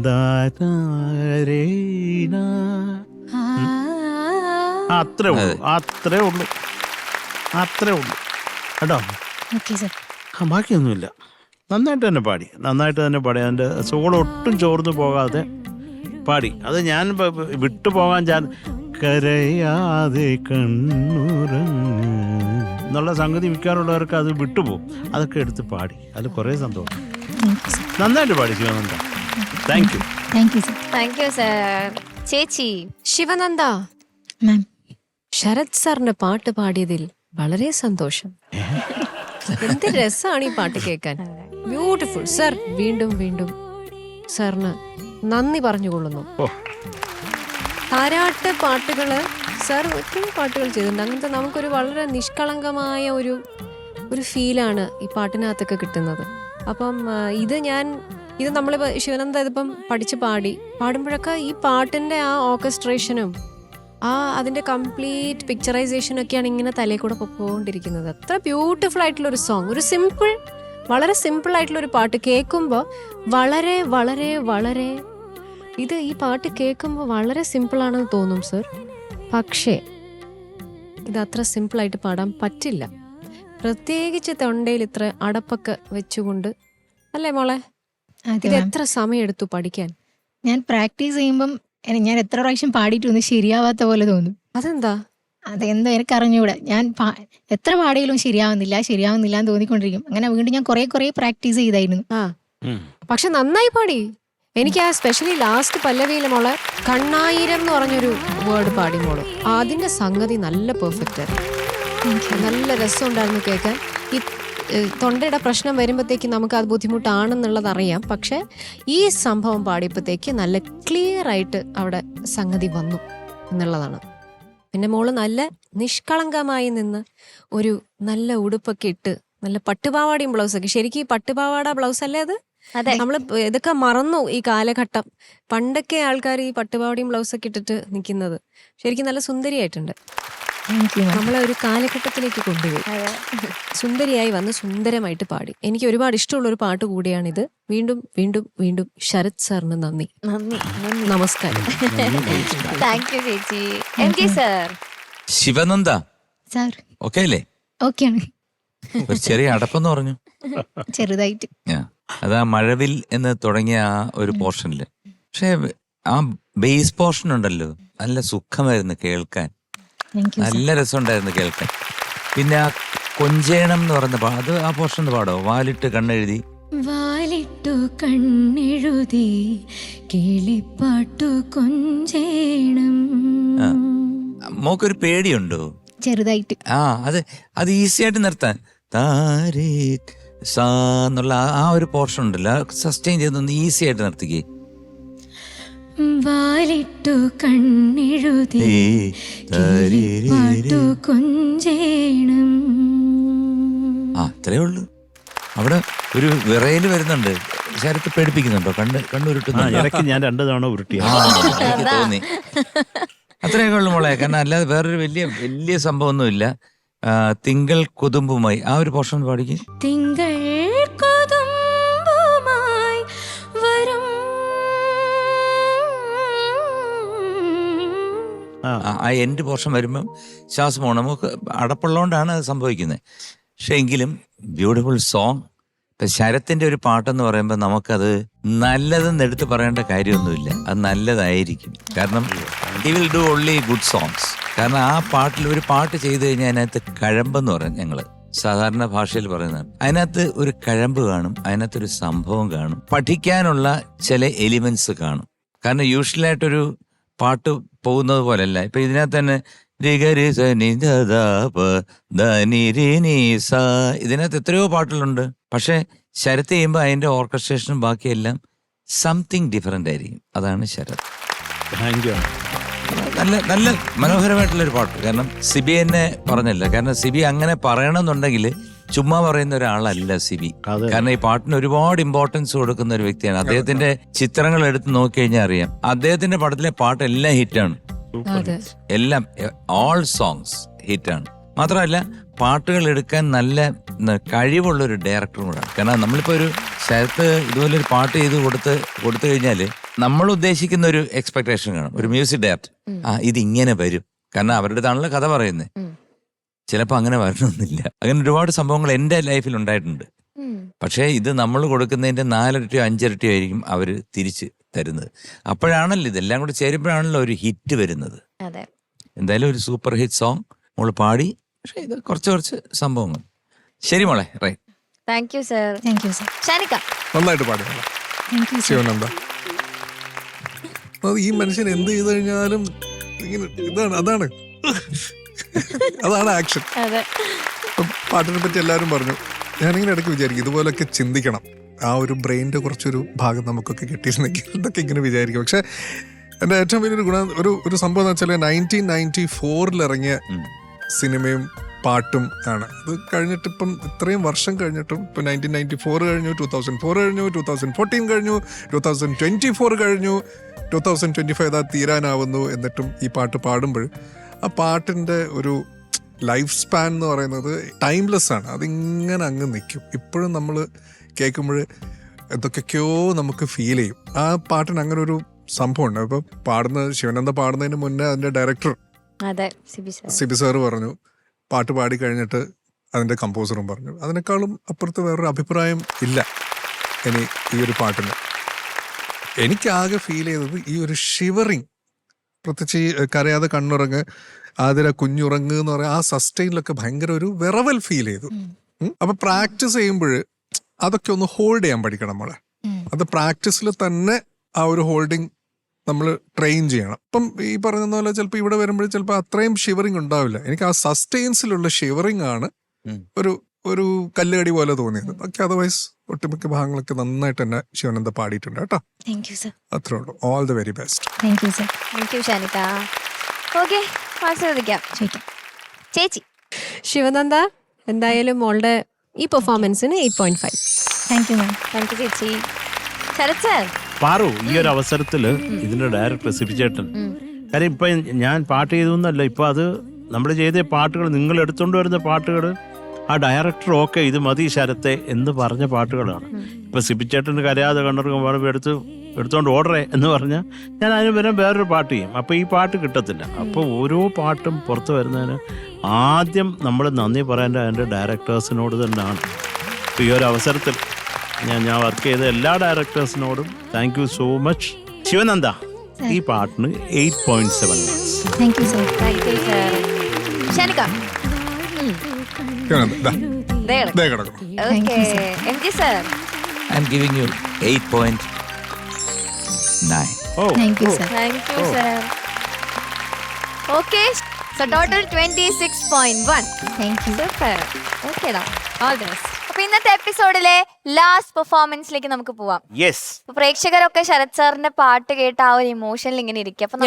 ദാരീന. അത്രേ ഉള്ളൂ, അത്രേ ഉള്ളൂ, അത്രേ ഉള്ളൂ കേട്ടോ. Okay sir. ബാക്കിയൊന്നുമില്ല. നന്നായിട്ട് തന്നെ പാടി, നന്നായിട്ട് തന്നെ പാടി. അതിൻ്റെ സോൾ ഒട്ടും ചോർന്നു പോകാതെ പാടി. അത് ഞാൻ വിട്ടുപോകാൻ ഞാൻ കരയാതെ കണ്ണുറങ്ങ് എന്നുള്ള സംഗതി മിക്കാറുള്ളവർക്ക് അത് വിട്ടുപോകും. അതൊക്കെ എടുത്ത് പാടി. അതിൽ കുറേ സന്തോഷം. നന്നായിട്ട് പാടി Sivananda. Thank U. Thank you sir. Thank you sir. ചേച്ചി ശിവനന്ദ, മാം. ശരത് സാറിന്റെ പാട്ട് പാടിയതിൽ വളരെ സന്തോഷം. എന്ത് രസമാണ് ഈ പാട്ട് കേൾക്കാൻ. Beautiful sir. വീണ്ടും വീണ്ടും സാറിന് നന്ദി പറഞ്ഞുകൊള്ളുന്നു. താരാട്ട് പാട്ടുകള് സാർ ഒത്തിരി പാട്ടുകൾ ചെയ്തിട്ടുണ്ട്. അങ്ങനത്തെ നമുക്കൊരു വളരെ നിഷ്കളങ്കമായ ഒരു ഫീലാണ് ഈ പാട്ടിനകത്തൊക്കെ കിട്ടുന്നത്. അപ്പം ഇത് നമ്മളിപ്പോൾ ശിവനന്ദ ഇതിപ്പം പഠിച്ച് പാടുമ്പോഴൊക്കെ ഈ പാട്ടിൻ്റെ ആ ഓർക്കസ്ട്രേഷനും അതിൻ്റെ കംപ്ലീറ്റ് പിക്ചറൈസേഷനൊക്കെയാണ് ഇങ്ങനെ തലയിൽ കൂടെ പൊക്കോണ്ടിരിക്കുന്നത്. അത്ര ബ്യൂട്ടിഫുൾ ആയിട്ടുള്ളൊരു സോങ്, ഒരു വളരെ സിമ്പിൾ ആയിട്ടുള്ളൊരു പാട്ട് കേൾക്കുമ്പോൾ വളരെ വളരെ വളരെ ഈ പാട്ട് കേൾക്കുമ്പോൾ വളരെ സിമ്പിളാണെന്ന് തോന്നും സർ. പക്ഷേ ഇത് അത്ര സിമ്പിളായിട്ട് പാടാൻ പറ്റില്ല. പ്രത്യേകിച്ച് തൊണ്ടയിൽ ഇത്ര അടപ്പൊക്കെ വെച്ചുകൊണ്ട്, അല്ലേ മോളെ? ഇത് എത്ര സമയം എടുത്തു പഠിക്കാൻ? ഞാൻ പ്രാക്ടീസ് ചെയ്യുമ്പം ഞാൻ എത്ര പ്രാവശ്യം പാടിയിട്ടൊന്നും ശരിയാവാത്ത പോലെ തോന്നും. അതെന്താ? അതെന്തോ എനിക്ക് അറിഞ്ഞൂടാ. ഞാൻ എത്ര പാടിയാലും ശരിയാവുന്നില്ല എന്ന് തോന്നിക്കൊണ്ടിരിക്കും. അങ്ങനെ വീണ്ടും ഞാൻ കുറെ പ്രാക്ടീസ് ചെയ്തായിരുന്നു. പക്ഷെ നന്നായി പാടി. എനിക്ക് ആ സ്പെഷ്യലി ലാസ്റ്റ് പല്ലവിയിലെ മോളെ കണ്ണായിരം എന്ന് പറഞ്ഞൊരു വേർഡ് പാടി മോള്. അതിന്റെ സംഗതി നല്ല പെർഫെക്റ്റ് ആയിരുന്നു. നല്ല രസമുണ്ടായിരുന്നു കേൾക്കാൻ. ഈ തൊണ്ടയുടെ പ്രശ്നം വരുമ്പോഴത്തേക്ക് നമുക്ക് അത് ബുദ്ധിമുട്ടാണെന്നുള്ളത് അറിയാം. പക്ഷെ ഈ സംഭവം പാടിയപ്പോഴത്തേക്ക് നല്ല ക്ലിയർ ആയിട്ട് അവിടെ സംഗതി വന്നു എന്നുള്ളതാണ്. പിന്നെ മോള് നല്ല നിഷ്കളങ്കമായി നിന്ന് ഒരു നല്ല ഉടുപ്പൊക്കെ ഇട്ട് നല്ല പട്ടുപാവാടയും ബ്ലൗസൊക്കെ. ശരിക്കും ഈ പട്ടുപാവാട ബ്ലൗസ് അല്ലേ അത്? നമ്മള് ഇതൊക്കെ മറന്നു ഈ കാലഘട്ടം. പണ്ടൊക്കെ ആൾക്കാർ ഈ പട്ടുപാവാടയും ബ്ലൗസൊക്കെ ഇട്ടിട്ട് നിൽക്കുന്നത്. ശരിക്കും നല്ല സുന്ദരിയായിട്ടുണ്ട്. നമ്മളെ ഒരു കാലഘട്ടത്തിലേക്ക് കൊണ്ടുപോയി. സുന്ദരിയായി വന്ന് സുന്ദരമായിട്ട് പാടി. എനിക്ക് ഒരുപാട് ഇഷ്ടമുള്ള ഒരു പാട്ട് കൂടിയാണിത്. വീണ്ടും വീണ്ടും വീണ്ടും ശരത് സാറിന് നന്ദി. നമസ്കാരം. താങ്ക് യു ചേച്ചി. MG sir. Sivananda sir okay അല്ലേ? ഓക്കെയാണ്. ഒരു ചെറിയ അടപ്പെന്ന് പറഞ്ഞു. ചെറുതായിട്ട്. അതാ മഴവിൽ എന്ന് തുടങ്ങിയ ആ ഒരു പോർഷനില്. പക്ഷെ ആ ബേസ് പോർഷൻ ഉണ്ടല്ലോ, നല്ല സുഖമായിരുന്നു കേൾക്കാൻ. നല്ല രസമുണ്ടായിരുന്നു കേൾക്കാൻ. പിന്നെ ആ കൊഞ്ചേണം എന്ന് പറയുന്ന അത് ആ പോർഷൻ ഒന്ന് പാടോ? വാലിട്ട് കണ്ണെഴുതി കിളിപ്പാട്ടു കൊഞ്ചേണം. മോക്കൊരു പേടിയുണ്ടോ? ചെറുതായിട്ട്. അത് ഈസി ആയിട്ട് നിർത്താൻ. താരേ സാ എന്നുള്ള ആ ഒരു പോർഷൻ ഉണ്ടല്ലോ, സസ്റ്റെയിൻ ചെയ്തൊന്ന് ഈസി ആയിട്ട് നിർത്തിക്കേ. വാലിട്ടു കണ്ണെഴുതി കിളിപ്പാട്ടു കൊഞ്ചേണം. അത്രേ ഉള്ളൂ. അവിടെ ഒരു വിറയല് വരുന്നുണ്ട്. ശരത്ത് പേടിപ്പിക്കുന്നുണ്ടോ? കണ്ണുരുട്ടുന്നു. ഇടയ്ക്ക് ഞാൻ 2 തവണ ഉരുട്ടി. തോന്നി. അത്രയൊക്കെ ഉള്ളു മോളെ. കാരണം അല്ലാതെ വേറൊരു വലിയ വലിയ സംഭവമൊന്നുമില്ല. തിങ്കൾ കൊതുമ്പുമായി ആ ഒരു പോർഷൻ പാടിക്ക്. തിങ്കൾ കൊതുമ്പുമായി വരും ആ എൻഡ് പോർഷൻ വരുമ്പം ശ്വാസം പോകണം. നമുക്ക് അടപ്പുള്ളതുകൊണ്ടാണ് അത് സംഭവിക്കുന്നത്. പക്ഷെ എങ്കിലും ബ്യൂട്ടിഫുൾ സോങ്. ഇപ്പൊ ശരത്തിന്റെ ഒരു പാട്ടെന്ന് പറയുമ്പോൾ നമുക്കത് നല്ലതെന്ന് എടുത്ത് പറയേണ്ട കാര്യമൊന്നുമില്ല. അത് നല്ലതായിരിക്കും. കാരണം he will do only good songs. കാരണം ആ പാട്ടിൽ ഒരു പാട്ട് ചെയ്തു കഴിഞ്ഞാൽ അതിനകത്ത് കഴമ്പെന്ന് പറയും ഞങ്ങള് സാധാരണ ഭാഷയിൽ പറയുന്നതാണ്. അതിനകത്ത് ഒരു കഴമ്പ് കാണും, അതിനകത്തൊരു സംഭവം കാണും, പഠിക്കാനുള്ള ചില എലിമെന്റ്സ് കാണും. കാരണം യൂഷ്വലായിട്ടൊരു പാട്ട് പോകുന്നത് പോലെയല്ല. ഇപ്പൊ ഇതിനകത്ത് തന്നെ ഇതിനകത്ത് എത്രയോ പാട്ടുകളുണ്ട്. പക്ഷെ ശരത്ത് ചെയ്യുമ്പോൾ അതിന്റെ ഓർക്കസ്ട്രേഷനും ബാക്കിയെല്ലാം സംതിങ് ഡിഫറെന്റ് ആയിരിക്കും. അതാണ് ശരത്. നല്ല നല്ല മനോഹരമായിട്ടുള്ളൊരു പാട്ട്. കാരണം സിബി എന്നെ പറഞ്ഞല്ല. കാരണം സിബി അങ്ങനെ പറയണമെന്നുണ്ടെങ്കിൽ ചുമ്മാ പറയുന്ന ഒരാളല്ല സിബി. കാരണം ഈ പാട്ടിന് ഒരുപാട് ഇമ്പോർട്ടൻസ് കൊടുക്കുന്ന ഒരു വ്യക്തിയാണ്. അദ്ദേഹത്തിന്റെ ചിത്രങ്ങൾ എടുത്ത് നോക്കിക്കഴിഞ്ഞാൽ അറിയാം. അദ്ദേഹത്തിന്റെ പടത്തിലെ പാട്ട് എല്ലാം ഹിറ്റാണ്. എല്ലാം ഓൾ സോങ്സ് ഹിറ്റാണ്. മാത്രമല്ല പാട്ടുകൾ എടുക്കാൻ നല്ല കഴിവുള്ള ഒരു ഡയറക്ടറും കൂടാണ്. കാരണം നമ്മളിപ്പോ ഒരു ശരത്ത് ഇതുപോലെ ഒരു പാട്ട് ചെയ്ത് കൊടുത്തു കഴിഞ്ഞാല് നമ്മൾ ഉദ്ദേശിക്കുന്ന ഒരു എക്സ്പെക്ടേഷൻ കാണും. ഒരു മ്യൂസിക് ഡയറക്ടർ ഇതിങ്ങനെ വരും. കാരണം അവരുടെ താണല്ലോ കഥ പറയുന്നത്. ചിലപ്പോൾ അങ്ങനെ വരണമെന്നില്ല. അങ്ങനെ ഒരുപാട് സംഭവങ്ങൾ എൻ്റെ ലൈഫിൽ ഉണ്ടായിട്ടുണ്ട്. പക്ഷേ ഇത് നമ്മൾ കൊടുക്കുന്നതിന്റെ 4 ഇരട്ടിയോ 5 ഇരട്ടിയോ ആയിരിക്കും അവര് തിരിച്ച് തരുന്നത്. അപ്പോഴാണല്ലോ ഇതെല്ലാം കൂടെ ചേരുമ്പോഴാണല്ലോ ഒരു ഹിറ്റ് വരുന്നത്. എന്തായാലും ഒരു സൂപ്പർ ഹിറ്റ് സോങ് മോള് പാടി. പക്ഷെ ഇത് കുറച്ച് സംഭവങ്ങൾ. ശരി മോളെ. Right. Thank you sir. Thank you sir. Shanika നന്നായിട്ട് പാടി ശിവനന്ദ. ഈ മനുഷ്യൻ എന്ത് ചെയ്തു കഴിഞ്ഞാലും ഇങ്ങനെ അതാണ് ആക്ഷൻ. പാട്ടിനെ പറ്റി എല്ലാവരും പറഞ്ഞു. ഞാനിങ്ങനെ ഇടയ്ക്ക് വിചാരിക്കും ഇതുപോലൊക്കെ ചിന്തിക്കണം. ആ ഒരു ബ്രെയിനിന്റെ കുറച്ചൊരു ഭാഗം നമുക്കൊക്കെ കിട്ടിയിരുന്നെങ്കിൽ എന്നൊക്കെ ഇങ്ങനെ വിചാരിക്കും. പക്ഷെ എൻ്റെ ഏറ്റവും വലിയൊരു ഗുണം ഒരു സംഭവം എന്ന് വെച്ചാൽ 1994 ഇറങ്ങിയ സിനിമയും പാട്ടും ആണ്. അത് കഴിഞ്ഞിട്ട് ഇപ്പം ഇത്രയും വർഷം കഴിഞ്ഞിട്ടും ഇപ്പം 1994 കഴിഞ്ഞു, 2004 കഴിഞ്ഞു, 2014 കഴിഞ്ഞു, 2024 കഴിഞ്ഞു, 2025 തീരാനാവുന്നു. എന്നിട്ടും ഈ പാട്ട് പാടുമ്പോൾ ആ പാട്ടിൻ്റെ ഒരു ലൈഫ് സ്പാൻ എന്ന് പറയുന്നത് ടൈംലെസ് ആണ്. അതിങ്ങനെ അങ്ങ് നിൽക്കും. ഇപ്പോഴും നമ്മൾ കേൾക്കുമ്പോൾ എന്തൊക്കെയൊക്കെയോ നമുക്ക് ഫീൽ ചെയ്യും. ആ പാട്ടിന് അങ്ങനെ ഒരു സംഭവമുണ്ട്. ഇപ്പം ശിവനന്ദ പാടുന്നതിന് മുന്നേ അതിൻ്റെ ഡയറക്ടർ സിബി സാറ് പറഞ്ഞു, പാട്ട് പാടി കഴിഞ്ഞിട്ട് അതിൻ്റെ കമ്പോസറും പറഞ്ഞു. അതിനേക്കാളും അപ്പുറത്ത് വേറൊരു അഭിപ്രായം ഇല്ല ഇനി ഈ ഒരു പാട്ടിന്. എനിക്കാകെ ഫീൽ ചെയ്തത് ഈ ഒരു ഷിവറിങ്, പ്രത്യേകിച്ച് ഈ കരയാതെ കണ്ണുറങ്ങ്, ആതിര കുഞ്ഞുറങ്ങ് എന്ന് പറയാം, ആ സസ്റ്റൈനിലൊക്കെ ഭയങ്കര ഒരു വിറവൽ ഫീൽ ചെയ്തു. അപ്പൊ പ്രാക്ടീസ് ചെയ്യുമ്പോൾ അതൊക്കെ ഒന്ന് ഹോൾഡ് ചെയ്യാൻ പഠിക്കണം നമ്മളെ. അത് പ്രാക്ടീസിൽ തന്നെ ആ ഒരു ഹോൾഡിങ് നമ്മൾ ട്രെയിൻ ചെയ്യണം. ഇപ്പം ഈ പറഞ്ഞ പോലെ ചിലപ്പോൾ ഇവിടെ വരുമ്പോൾ ചിലപ്പോൾ അത്രയും ഷിവറിങ് ഉണ്ടാവില്ല. എനിക്ക് ആ സസ്റ്റെയിൻസിലുള്ള ഷിവറിങ് ആണ് ഒരു കല്ലുകടി പോലെ തോന്നിയത്. ബാക്കി അതർവൈസ് ഒട്ടുമിക്ക ഭാഗങ്ങളൊക്കെ നന്നായിട്ട് തന്നെ ശിവനന്ദ പാടിയിട്ടുണ്ട് കേട്ടോ. അത്രേ ഉള്ളൂ. All the very best. ചേച്ചി ശിവനന്ദ എന്തായാലും മോളുടെ ഈ പെർഫോമൻസിന് 8.5. Thank you ma'am. Thank you ചേച്ചി. ശരത് സർ പാറു, ഈ ഒരു അവസരത്തില് ഇതിന്റെ ഡയറക്ടർ സിബി ചേട്ടൻ, കാര്യം ഇപ്പൊ ഞാൻ പാട്ട് ചെയ്തൊന്നല്ല, ഇപ്പൊ അത് നമ്മൾ ചെയ്ത പാട്ടുകൾ, നിങ്ങൾ എടുത്തുകൊണ്ട് വരുന്ന പാട്ടുകൾ ആ ഡയറക്ടർ ഓക്കെ ഇത് മതി ശരത്തെ എന്ന് പറഞ്ഞ പാട്ടുകളാണ്. ഇപ്പൊ സിബി ചേട്ടന് കരയാതെ കണ്ണുറങ്ങുമ്പോൾ എടുത്തോണ്ട് ഓർഡറേ എന്ന് പറഞ്ഞാൽ ഞാൻ അതിന് വരാൻ വേറൊരു പാട്ട് ചെയ്യും. അപ്പൊ ഈ പാട്ട് കിട്ടത്തില്ല. അപ്പോൾ ഓരോ പാട്ടും പുറത്തു വരുന്നതിന് ആദ്യം നമ്മൾ നന്ദി പറയേണ്ട അതിൻ്റെ ഡയറക്ടേഴ്സിനോട് തന്നെയാണ്. ഈ ഒരു അവസരത്തിൽ ഞാൻ വർക്ക് ചെയ്ത എല്ലാ ഡയറക്ടേഴ്സിനോടും thank you so much. Sivananda, ഈ പാട്ടിന് 8.7. Thank you sir. Shanika I am giving you 8.9. Thank you sir. Okay, so total 26.1. Thank you. Super. Okay da. All the best. അപ്പൊ ഇന്നത്തെ എപ്പിസോഡിലെ ലാസ്റ്റ് പെർഫോമൻസിലേക്ക് നമുക്ക് പോവാം. പ്രേക്ഷകരൊക്കെ ശരത് സാറിന്റെ പാട്ട് കേട്ട് ആ ഒരു ഇമോഷനിൽ ഇങ്ങനെ ഇരിക്കും. അപ്പൊ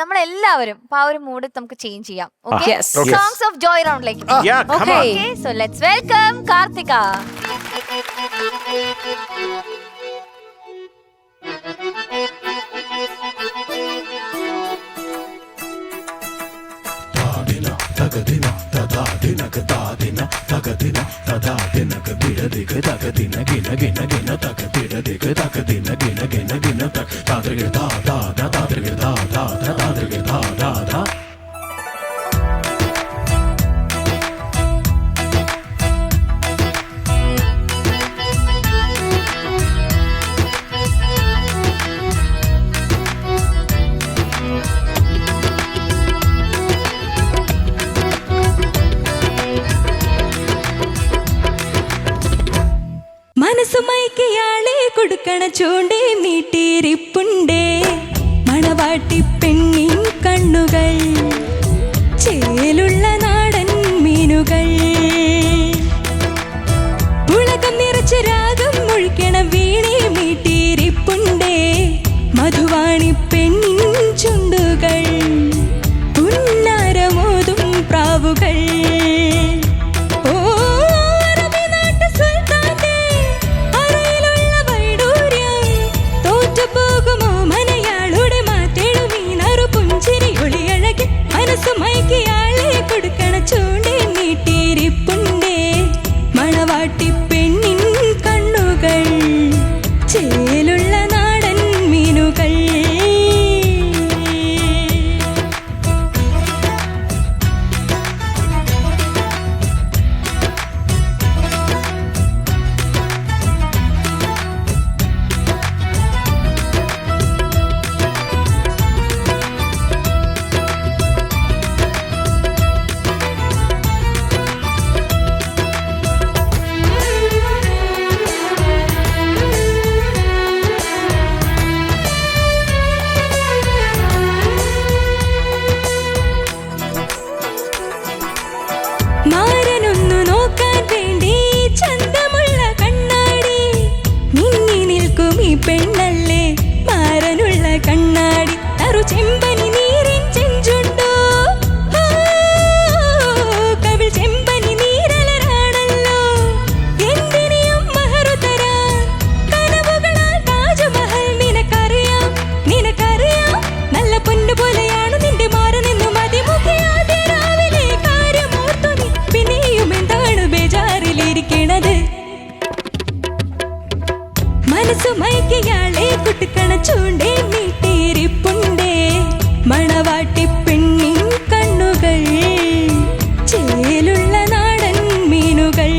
നമ്മളെല്ലാവരും ആ ഒരു മൂഡ് നമുക്ക് ചേഞ്ച് ചെയ്യാം. ഓക്കെ, സോങ്സ് ഓഫ് ജോയ് റൗണ്ടിലേക്ക്. Okay, so let's welcome Karthika. മനസ്സുമയക്കിയാളെ കൊടുക്കണ ചൂണ്ടേ നീട്ടിയിരിപ്പുണ്ടേ മണവാട്ടി പെണ്ണിൻ കണ്ണുകൾ ചേലുള്ള നാടൻ മീനുകൾ ഉളകം നിറച്ച് രാഗം മുഴിക്കണ വീണേ മീട്ടിയിരിപ്പുണ്ടേ മധുവാണി പെണ്ണിൻ ചുണ്ടുകൾ പുന്നാരമോതും പ്രാവുകൾ മനസ്സുമയക്കിയാളെ കൊടുക്കണ ചൂണ്ടേ നീട്ടിയിരിപ്പുണ്ടേ മണവാട്ടി പെണ്ണിൻ കണ്ണുകൾ ചേലുള്ള നാടൻ മീനുകൾ മാരനൊന്നു നോക്കാൻ വേണ്ടി ചന്തമുള്ള കണ്ണാടി മിന്നി നിൽക്കും ഈ പെണ്ണല്ലേ മാരനുള്ള കണ്ണാടി തറു ചെമ്പനി നീരിൻ ചെഞ്ചുണ്ടോ കവിൾ ചെമ്പനി നീരലരാണല്ലോ എന്തിനെയും മഹറു തരാൻ കനവുകളാ താജ്മഹൽ നിനക്കറിയാം നിനക്കറിയാം നല്ല പൊന്നു പോലെയാണ് നിന്റെ മാരനെന്നും അതിമുഖയാതെ രാവിലെ കാര്യമോർത്തു നീ പിന്നെയും എന്താണ് ബേജാറിലിരിക്കണത് മനസ്സുമയക്കിയാളെ കുട്ടിക്കണ ചൂണ്ടേ നീട്ടിയിരിപ്പുണ്ടേ മണവാട്ടി പെണ്ണിൻ കണ്ണുകൾ ചേലുള്ള നാടൻ മീനുകൾ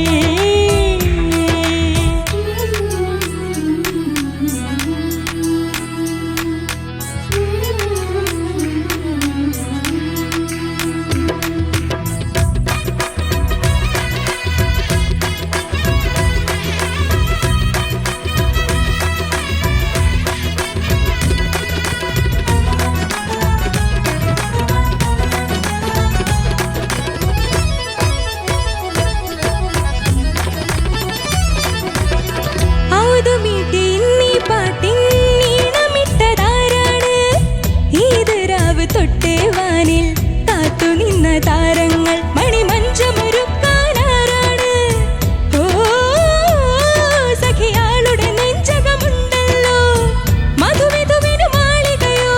ഔതുമീട്ടി നീ പാട്ടിൻ ഈണമിട്ടതാരാണ് ഈത് രാവ് തൊട്ടേ വാനിൽ കാത്തു നിന്ന താരങ്ങൾ മണിമഞ്ചമൊരുക്കാനാരാണ് ഓ സഖിയാളുടെ നെഞ്ചകമുണ്ടല്ലോ മധുവിധുവിനു മാളികയോ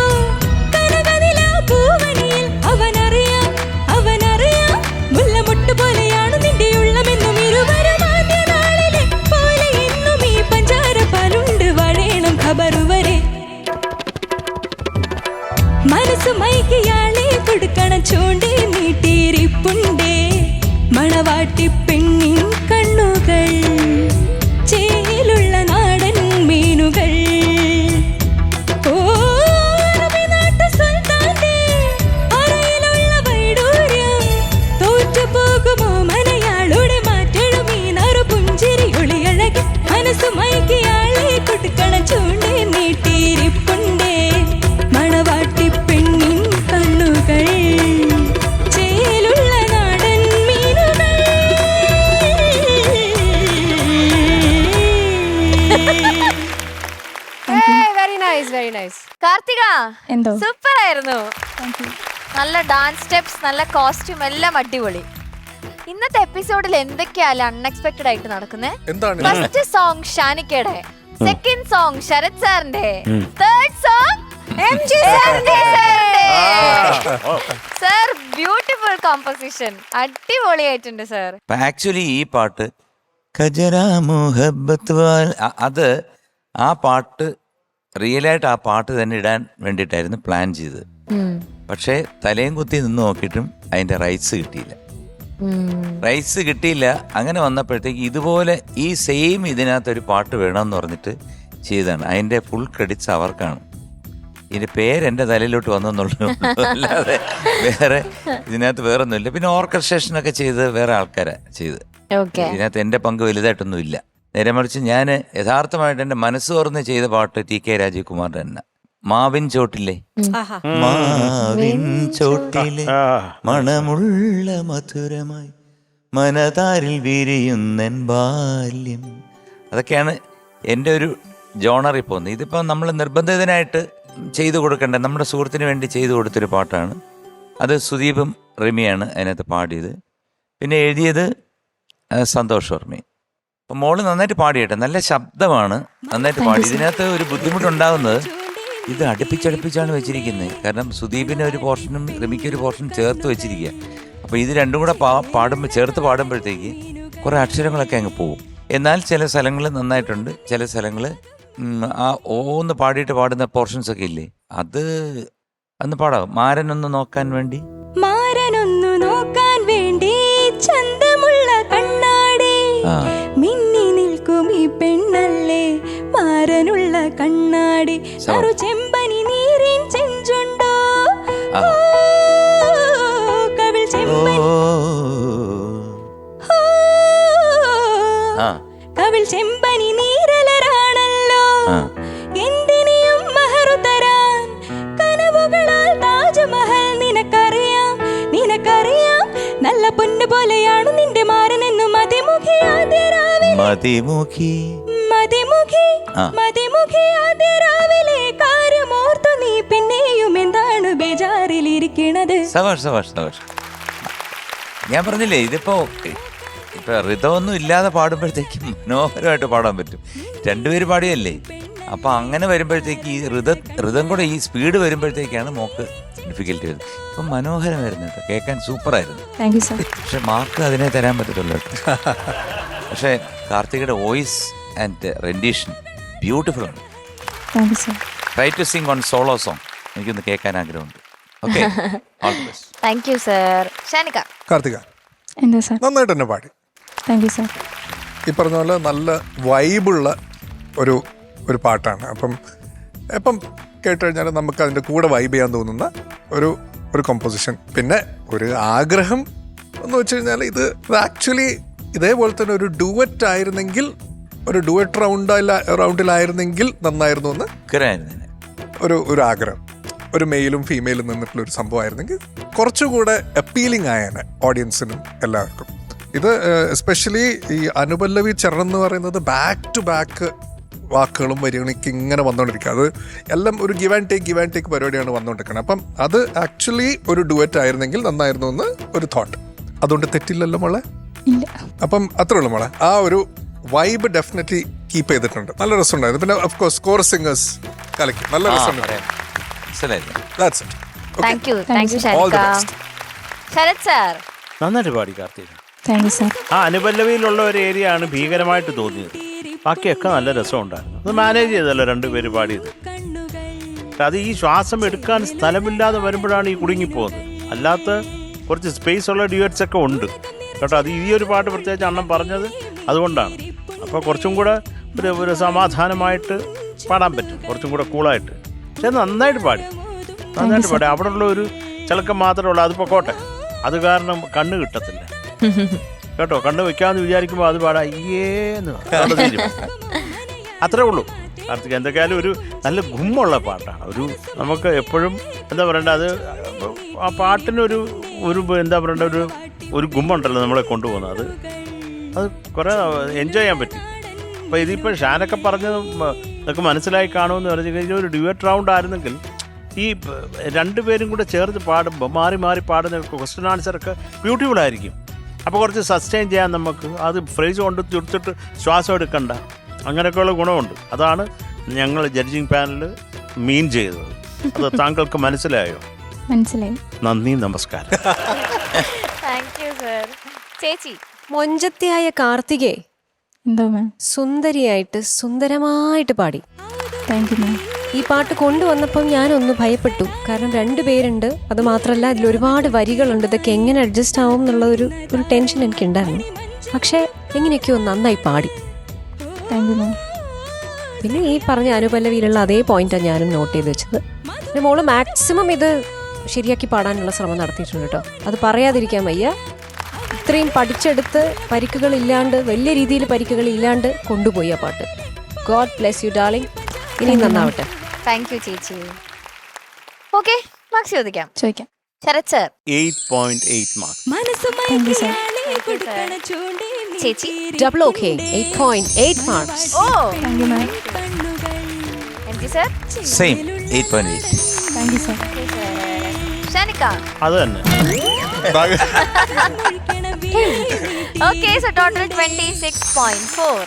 കനകനിലാ പൂവനിയിൽ അവനറിയാം മുല്ലമൊട്ട് പോലെയാണ് നിന്റെ ഉള്ളമെന്നും ഇരുവരും ആദ്യ നാളിലെ പോലെ എന്നും ഈ പഞ്ചാര പാലുണ്ട് വഴേണം ഖബറു വരെ മനസ്സുമയക്കിയാളെ കൊടുക്കണ ചൂണ്ടേ നീട്ടിയിരിപ്പുണ്ടേ മണവാട്ടി പെണ്ണിൻ കണ്ണുകൾ ചേലുള്ള നാടൻ മീനുകൾ ഓ അറബിനാട്ടു സുൽത്താന്റെ അറയിലുള്ള വൈഡൂര്യം തോറ്റുപോകുമോ മനയാളുടെ മാറ്റെഴും ഈ നറു പുഞ്ചിരി ഒളിയഴകി മനസ്സുമയക്കിയാളെ കൊടുക്കണ ചൂണ്ടേ നീട്ടിയിരിപ്പുണ്ടേ മണവാട്ടി പെണ്ണിൻ കണ്ണുകൾ ചേലുള്ള നാടൻ മീനുകൾ very nice very nice. Karthika എന്തോ സൂപ്പർ ആയിരുന്നു. നല്ല ഡാൻസ് സ്റ്റെപ്സ്, നല്ല കോസ്റ്റ്യൂം, എല്ലാം അടിപൊളി. ഇന്നത്തെ എപ്പിസോഡിൽ എന്തൊക്കെയാലും അൺഎക്സ്പെക്ടഡ് ആയിട്ട് നടക്കുന്നത്. എന്താണ് ഫസ്റ്റ് സോങ് ഷാനിക്കയുടെ, സെക്കൻഡ് സോങ് ശരത് സാറിന്റെ, third song sir beautiful composition, അടിപൊളിയായിട്ടുണ്ട് സർ. ആക്ച്വലി ഈ പാട്ട് ഖജറാ മുഹബ്ബത്ത് വാൽ അത് ആ പാട്ട് റിയലായിട്ട് ആ പാട്ട് തന്നെ ഇടാൻ വേണ്ടിയിട്ടായിരുന്നു പ്ലാൻ ചെയ്തത്. പക്ഷേ തലയും കുത്തി നിന്ന് നോക്കിയിട്ടും അതിൻ്റെ റൈറ്റ്സ് കിട്ടിയില്ല. അങ്ങനെ വന്നപ്പോഴത്തേക്ക് ഇതുപോലെ ഈ സെയിം ഇതിനകത്തൊരു പാട്ട് വേണമെന്ന് പറഞ്ഞിട്ട് ചെയ്തതാണ്. അതിൻ്റെ ഫുൾ ക്രെഡിറ്റ്സ് അവർക്കാണ്. ഇതിൻ്റെ പേര് എൻ്റെ തലയിലോട്ട് വന്നെന്നുള്ളൂ, അല്ലാതെ വേറെ ഇതിനകത്ത് വേറെ ഒന്നുമില്ല. പിന്നെ ഓർക്കസ്ട്രേഷനൊക്കെ ചെയ്ത് വേറെ ആൾക്കാരാണ് ചെയ്ത്. ഇതിനകത്ത് എൻ്റെ പങ്ക് വലുതായിട്ടൊന്നും ഇല്ല. നേരെ മറിച്ച് ഞാൻ യഥാർത്ഥമായിട്ട് എൻ്റെ മനസ്സ് തുറന്ന് ചെയ്ത പാട്ട് TK രാജീവ് കുമാറിൻ്റെ തന്നെ മാവിൻ ചോട്ടിലെ മാവിൻ ചോട്ടിലെ മണമുള്ള മധുരമായി മനതാരിൽ വിരിയുന്നൻ ബാല്യം. അതൊക്കെയാണ് എൻ്റെ ഒരു ജോണറിൽ പോകുന്നത്. ഇതിപ്പോൾ നമ്മൾ നിർബന്ധിതനായിട്ട് ചെയ്തു കൊടുക്കേണ്ട, നമ്മുടെ സുഹൃത്തിന് വേണ്ടി ചെയ്തു കൊടുത്തൊരു പാട്ടാണ്. അത് സുദീപും റിമിയാണ് അതിനകത്ത് പാടിയത്. പിന്നെ എഴുതിയത് സന്തോഷ് വർമ്മയും. അപ്പം മോള് നന്നായിട്ട് പാടിയട്ടെ, നല്ല ശബ്ദമാണ്, നന്നായിട്ട് പാടി. ഇതിനകത്ത് ഒരു ബുദ്ധിമുട്ടുണ്ടാകുന്നത് ഇത് അടുപ്പിച്ചടുപ്പിച്ചാണ് വെച്ചിരിക്കുന്നത്. കാരണം സുദീപിന് ഒരു പോർഷനും റിമിക്ക് ഒരു പോർഷനും ചേർത്ത് വെച്ചിരിക്കുക. അപ്പോൾ ഇത് രണ്ടും കൂടെ ചേർത്ത് പാടുമ്പോഴത്തേക്ക് കുറേ അക്ഷരങ്ങളൊക്കെ അങ്ങ് പോകും. എന്നാൽ ചില സ്ഥലങ്ങൾ നന്നായിട്ടുണ്ട്, ചില സ്ഥലങ്ങൾ ആ ഓന്ന് പാടിയിട്ട് പാടുന്ന പോർഷൻസ് ഒക്കെ ഇല്ലേ, അത് അന്ന് പാടാം. മാരനൊന്ന് നോക്കാൻ വേണ്ടി ചന്തമുള്ള കണ്ണാടി മിന്നി നിൽക്കും ഈ പെണ്ണല്ലേ മാരനുള്ള കണ്ണാടി ചെമ്പനി നീരിൻ ചെഞ്ചുണ്ടോ കവിൾ ചെമ്പനി കവിൾ ചെമ്പനി നീരലരാണല്ലോ എന്തിനെയും മഹറു തരാൻ കനവുകളാൽ താജ്മഹൽ നിനക്കറിയാം നല്ല പൊന്നു പോലെയാണ് നിന്റെ മാരനെന്നു മതിമുഖി ആദ്യ രാവിലെ കാര്യമോർത്തു നീ പിന്നെയും എന്താണ് ബേജാറിലിരിക്കണത്. ഞാൻ പറഞ്ഞില്ലേ, ഇതിപ്പോ ഋതമൊന്നും ഇല്ലാതെ പാടുമ്പോഴത്തേക്കും മനോഹരമായിട്ട് പാടാൻ പറ്റും. രണ്ടുപേര് പാടിയല്ലേ, അപ്പൊ അങ്ങനെ വരുമ്പോഴത്തേക്ക് ഈ ഋതം കൂടെ ഈ സ്പീഡ് വരുമ്പോഴത്തേക്കാണ് മോക്ക് ഡിഫിക്കൽട്ടി വരുന്നത്. ഇപ്പം മനോഹരമായിരുന്നു കേട്ടോ, കേൾക്കാൻ സൂപ്പറായിരുന്നു. പക്ഷെ മാർക്ക് അതിനെ തരാൻ പറ്റത്തുള്ളൂ കേട്ടോ. പക്ഷേ കാർത്തികയുടെ വോയിസ് ആൻഡ് റെൻഡിഷൻ ബ്യൂട്ടിഫുൾ ആണ്. Try to sing on solo song, എനിക്കൊന്ന് കേൾക്കാൻ ആഗ്രഹമുണ്ട്. Okay, all the best. Thank you sir. Shanika. Karthika നന്നായിട്ട് തന്നെ പാടി. ഈ പറഞ്ഞ പോലെ നല്ല വൈബുള്ള ഒരു പാട്ടാണ്. അപ്പം എപ്പം കേട്ട് കഴിഞ്ഞാൽ നമുക്ക് അതിൻ്റെ കൂടെ വൈബ് ചെയ്യാൻ തോന്നുന്ന ഒരു കമ്പോസിഷൻ. പിന്നെ ഒരു ആഗ്രഹം എന്ന് വെച്ച് കഴിഞ്ഞാൽ ഇത് ആക്ച്വലി ഇതേപോലെ തന്നെ ഒരു ഡുവറ്റ് ആയിരുന്നെങ്കിൽ, ഒരു ഡുവറ്റ് റൗണ്ടിലായിരുന്നെങ്കിൽ നന്നായിരുന്നു എന്ന് ഒരു ആഗ്രഹം. ഒരു മെയിലും ഫീമെയിലും നിന്നിട്ടുള്ള ഒരു സംഭവമായിരുന്നെങ്കിൽ കുറച്ചുകൂടെ അപ്പീലിംഗ് ആയേനെ ഓഡിയൻസിനും എല്ലാവർക്കും. ഇത് എസ്പെഷ്യലി ഈ അനുപല്ലവി ചരണം എന്ന് പറയുന്നത് ബാക്ക് ടു ബാക്ക് വാക്കുകളും വരികൾക്ക് ഇങ്ങനെ വന്നുകൊണ്ടിരിക്കുക. അത് എല്ലാം ഒരു ഗിവ് ആൻഡ് ടേക്ക് പരിപാടിയാണ് വന്നുകൊണ്ടിരിക്കുന്നത്. അപ്പം അത് ആക്ച്വലി ഒരു ഡുവറ്റ് ആയിരുന്നെങ്കിൽ നന്നായിരുന്നു എന്ന് ഒരു തോട്ട്. അതുകൊണ്ട് തെറ്റില്ലല്ലോ മോളെ? അപ്പം അത്രേ ഉള്ളൂ മോളെ. ആ ഒരു വൈബ് ഡെഫിനറ്റ്ലി കീപ്പ് ചെയ്തിട്ടുണ്ട്. നല്ല രസമുണ്ടായിരുന്നു. പിന്നെ ഓഫ് കോഴ്സ് കോറസ് സിംഗേഴ്സ് കലക്കി നല്ല രസമുണ്ട്. നന്നായിട്ട് പാടി കാർത്തിക. ആ അനുപല്ലവിയിലുള്ള ഒരു ഏരിയ ആണ് ഭീകരമായിട്ട് തോന്നിയത്. ബാക്കിയൊക്കെ നല്ല രസമുണ്ടായിരുന്നു. അത് മാനേജ് ചെയ്തല്ലോ രണ്ടുപേര് പാടിയത്. അത് ഈ ശ്വാസം എടുക്കാൻ സ്ഥലമില്ലാതെ വരുമ്പോഴാണ് ഈ കുടുങ്ങിപ്പോകുന്നത്. അല്ലാത്ത കുറച്ച് സ്പേസ് ഉള്ള ഡ്യൂറ്റ്സ് ഒക്കെ ഉണ്ട് കേട്ടോ. അത് ഈ ഒരു പാട്ട് പ്രത്യേകിച്ച് അണ്ണം പറഞ്ഞത് അതുകൊണ്ടാണ്. അപ്പോൾ കുറച്ചും കൂടെ ഒരു സമാധാനമായിട്ട് പാടാൻ പറ്റും, കുറച്ചും കൂടെ കൂളായിട്ട്. പക്ഷെ നന്നായിട്ട് പാടി. അവിടെ ഉള്ള ഒരു ചിലക്കം മാത്രമേ ഉള്ളൂ. അത് പൊക്കോട്ടെ, അത് കാരണം കണ്ണ് കിട്ടത്തില്ല കേട്ടോ. കണ്ണ് വെക്കാമെന്ന് വിചാരിക്കുമ്പോൾ അത് പാടാം അയ്യേന്ന് അത്രേ ഉള്ളൂ. കാർത്തിക എന്തൊക്കെയാലും ഒരു നല്ല ഗുമ്മുള്ള പാട്ടാണ്. നമുക്ക് എപ്പോഴും എന്താ പറയണ്ടത്, അത് ആ പാട്ടിനൊരു എന്താ പറയണ്ട ഒരു ഗുമ്മുണ്ടല്ലോ നമ്മളെ കൊണ്ടുപോകുന്നത്. അത് കുറേ എൻജോയ് ചെയ്യാൻ പറ്റി. അപ്പോൾ ഇതിപ്പോൾ ഷാനൊക്കെ പറഞ്ഞത് നിങ്ങൾക്ക് മനസ്സിലായി കാണുമെന്ന് പറഞ്ഞു കഴിഞ്ഞാൽ ഒരു ഡ്യുവറ്റ് റൗണ്ട് ആയിരുന്നെങ്കിൽ ഈ രണ്ടുപേരും കൂടെ ചേർത്ത് പാടുമ്പോൾ മാറി മാറി പാടുന്ന ക്വസ്റ്റ്യൻ ആൻസറൊക്കെ ബ്യൂട്ടിഫുൾ ആയിരിക്കും. അപ്പോൾ കുറച്ച് സസ്റ്റെയിൻ ചെയ്യാൻ നമുക്ക് അത് ഫ്രേസ് കൊണ്ട് തീർത്തിട്ട് ശ്വാസം എടുക്കണ്ട, അങ്ങനെയൊക്കെയുള്ള ഗുണമുണ്ട്. അതാണ് ഞങ്ങൾ ജഡ്ജിങ് പാനൽ മീൻ ചെയ്തത്. അത് താങ്കൾക്ക് മനസ്സിലായോ? മനസ്സിലായി. നന്ദി, നമസ്കാരം. Thank you sir. ചേച്ചി മൊഞ്ചത്തിയായ കാർത്തികേ എന്തോ മാം? സുന്ദരിയായിട്ട് സുന്ദരമായിട്ട് പാടി. താങ്ക് യു മാം. ഈ പാട്ട് കൊണ്ടുവന്നപ്പം ഞാനൊന്ന് ഭയപ്പെട്ടു. കാരണം 2 പേരുണ്ട്, അത് മാത്രമല്ല ഇതിൽ ഒരുപാട് വരികളുണ്ട്, ഇതൊക്കെ എങ്ങനെ അഡ്ജസ്റ്റ് ആവും എന്നുള്ള ഒരു ടെൻഷൻ എനിക്കുണ്ടായിരുന്നു. പക്ഷേ എങ്ങനെയൊക്കെയോ നന്നായി പാടി. താങ്ക് യു മാം. പിന്നെ ഈ പറഞ്ഞ അനുപല്ലവിയിലുള്ള അതേ പോയിന്റാണ് ഞാനും നോട്ട് ചെയ്ത് വെച്ചത്. പിന്നെ മോള് മാക്സിമം ഇത് ശരിയാക്കി പാടാനുള്ള ശ്രമം നടത്തിയിട്ടുണ്ട് കേട്ടോ. അത് പറയാതിരിക്കാൻ വയ്യ. ഇത്രയും പഠിച്ചെടുത്ത് പരിക്കുകളില്ലാണ്ട്, വലിയ രീതിയിൽ പരിക്കുകളില്ലാണ്ട് കൊണ്ടുപോയി ആ പാട്ട്. God bless you darling. ഇനി നന്നാവട്ടെ. താങ്ക് യു ചേച്ചി. ഓക്കെ, മാർക്സ് ചോദിക്കാം. ചോദിക്കാം. Sarath sir 8.8 mark. ചേച്ചി double okay 8.8 marks. Oh thank you ma'am. M G sir same 8.8. Thank you sir. Shanika അത് തന്നെ. Okay, so total 26.4.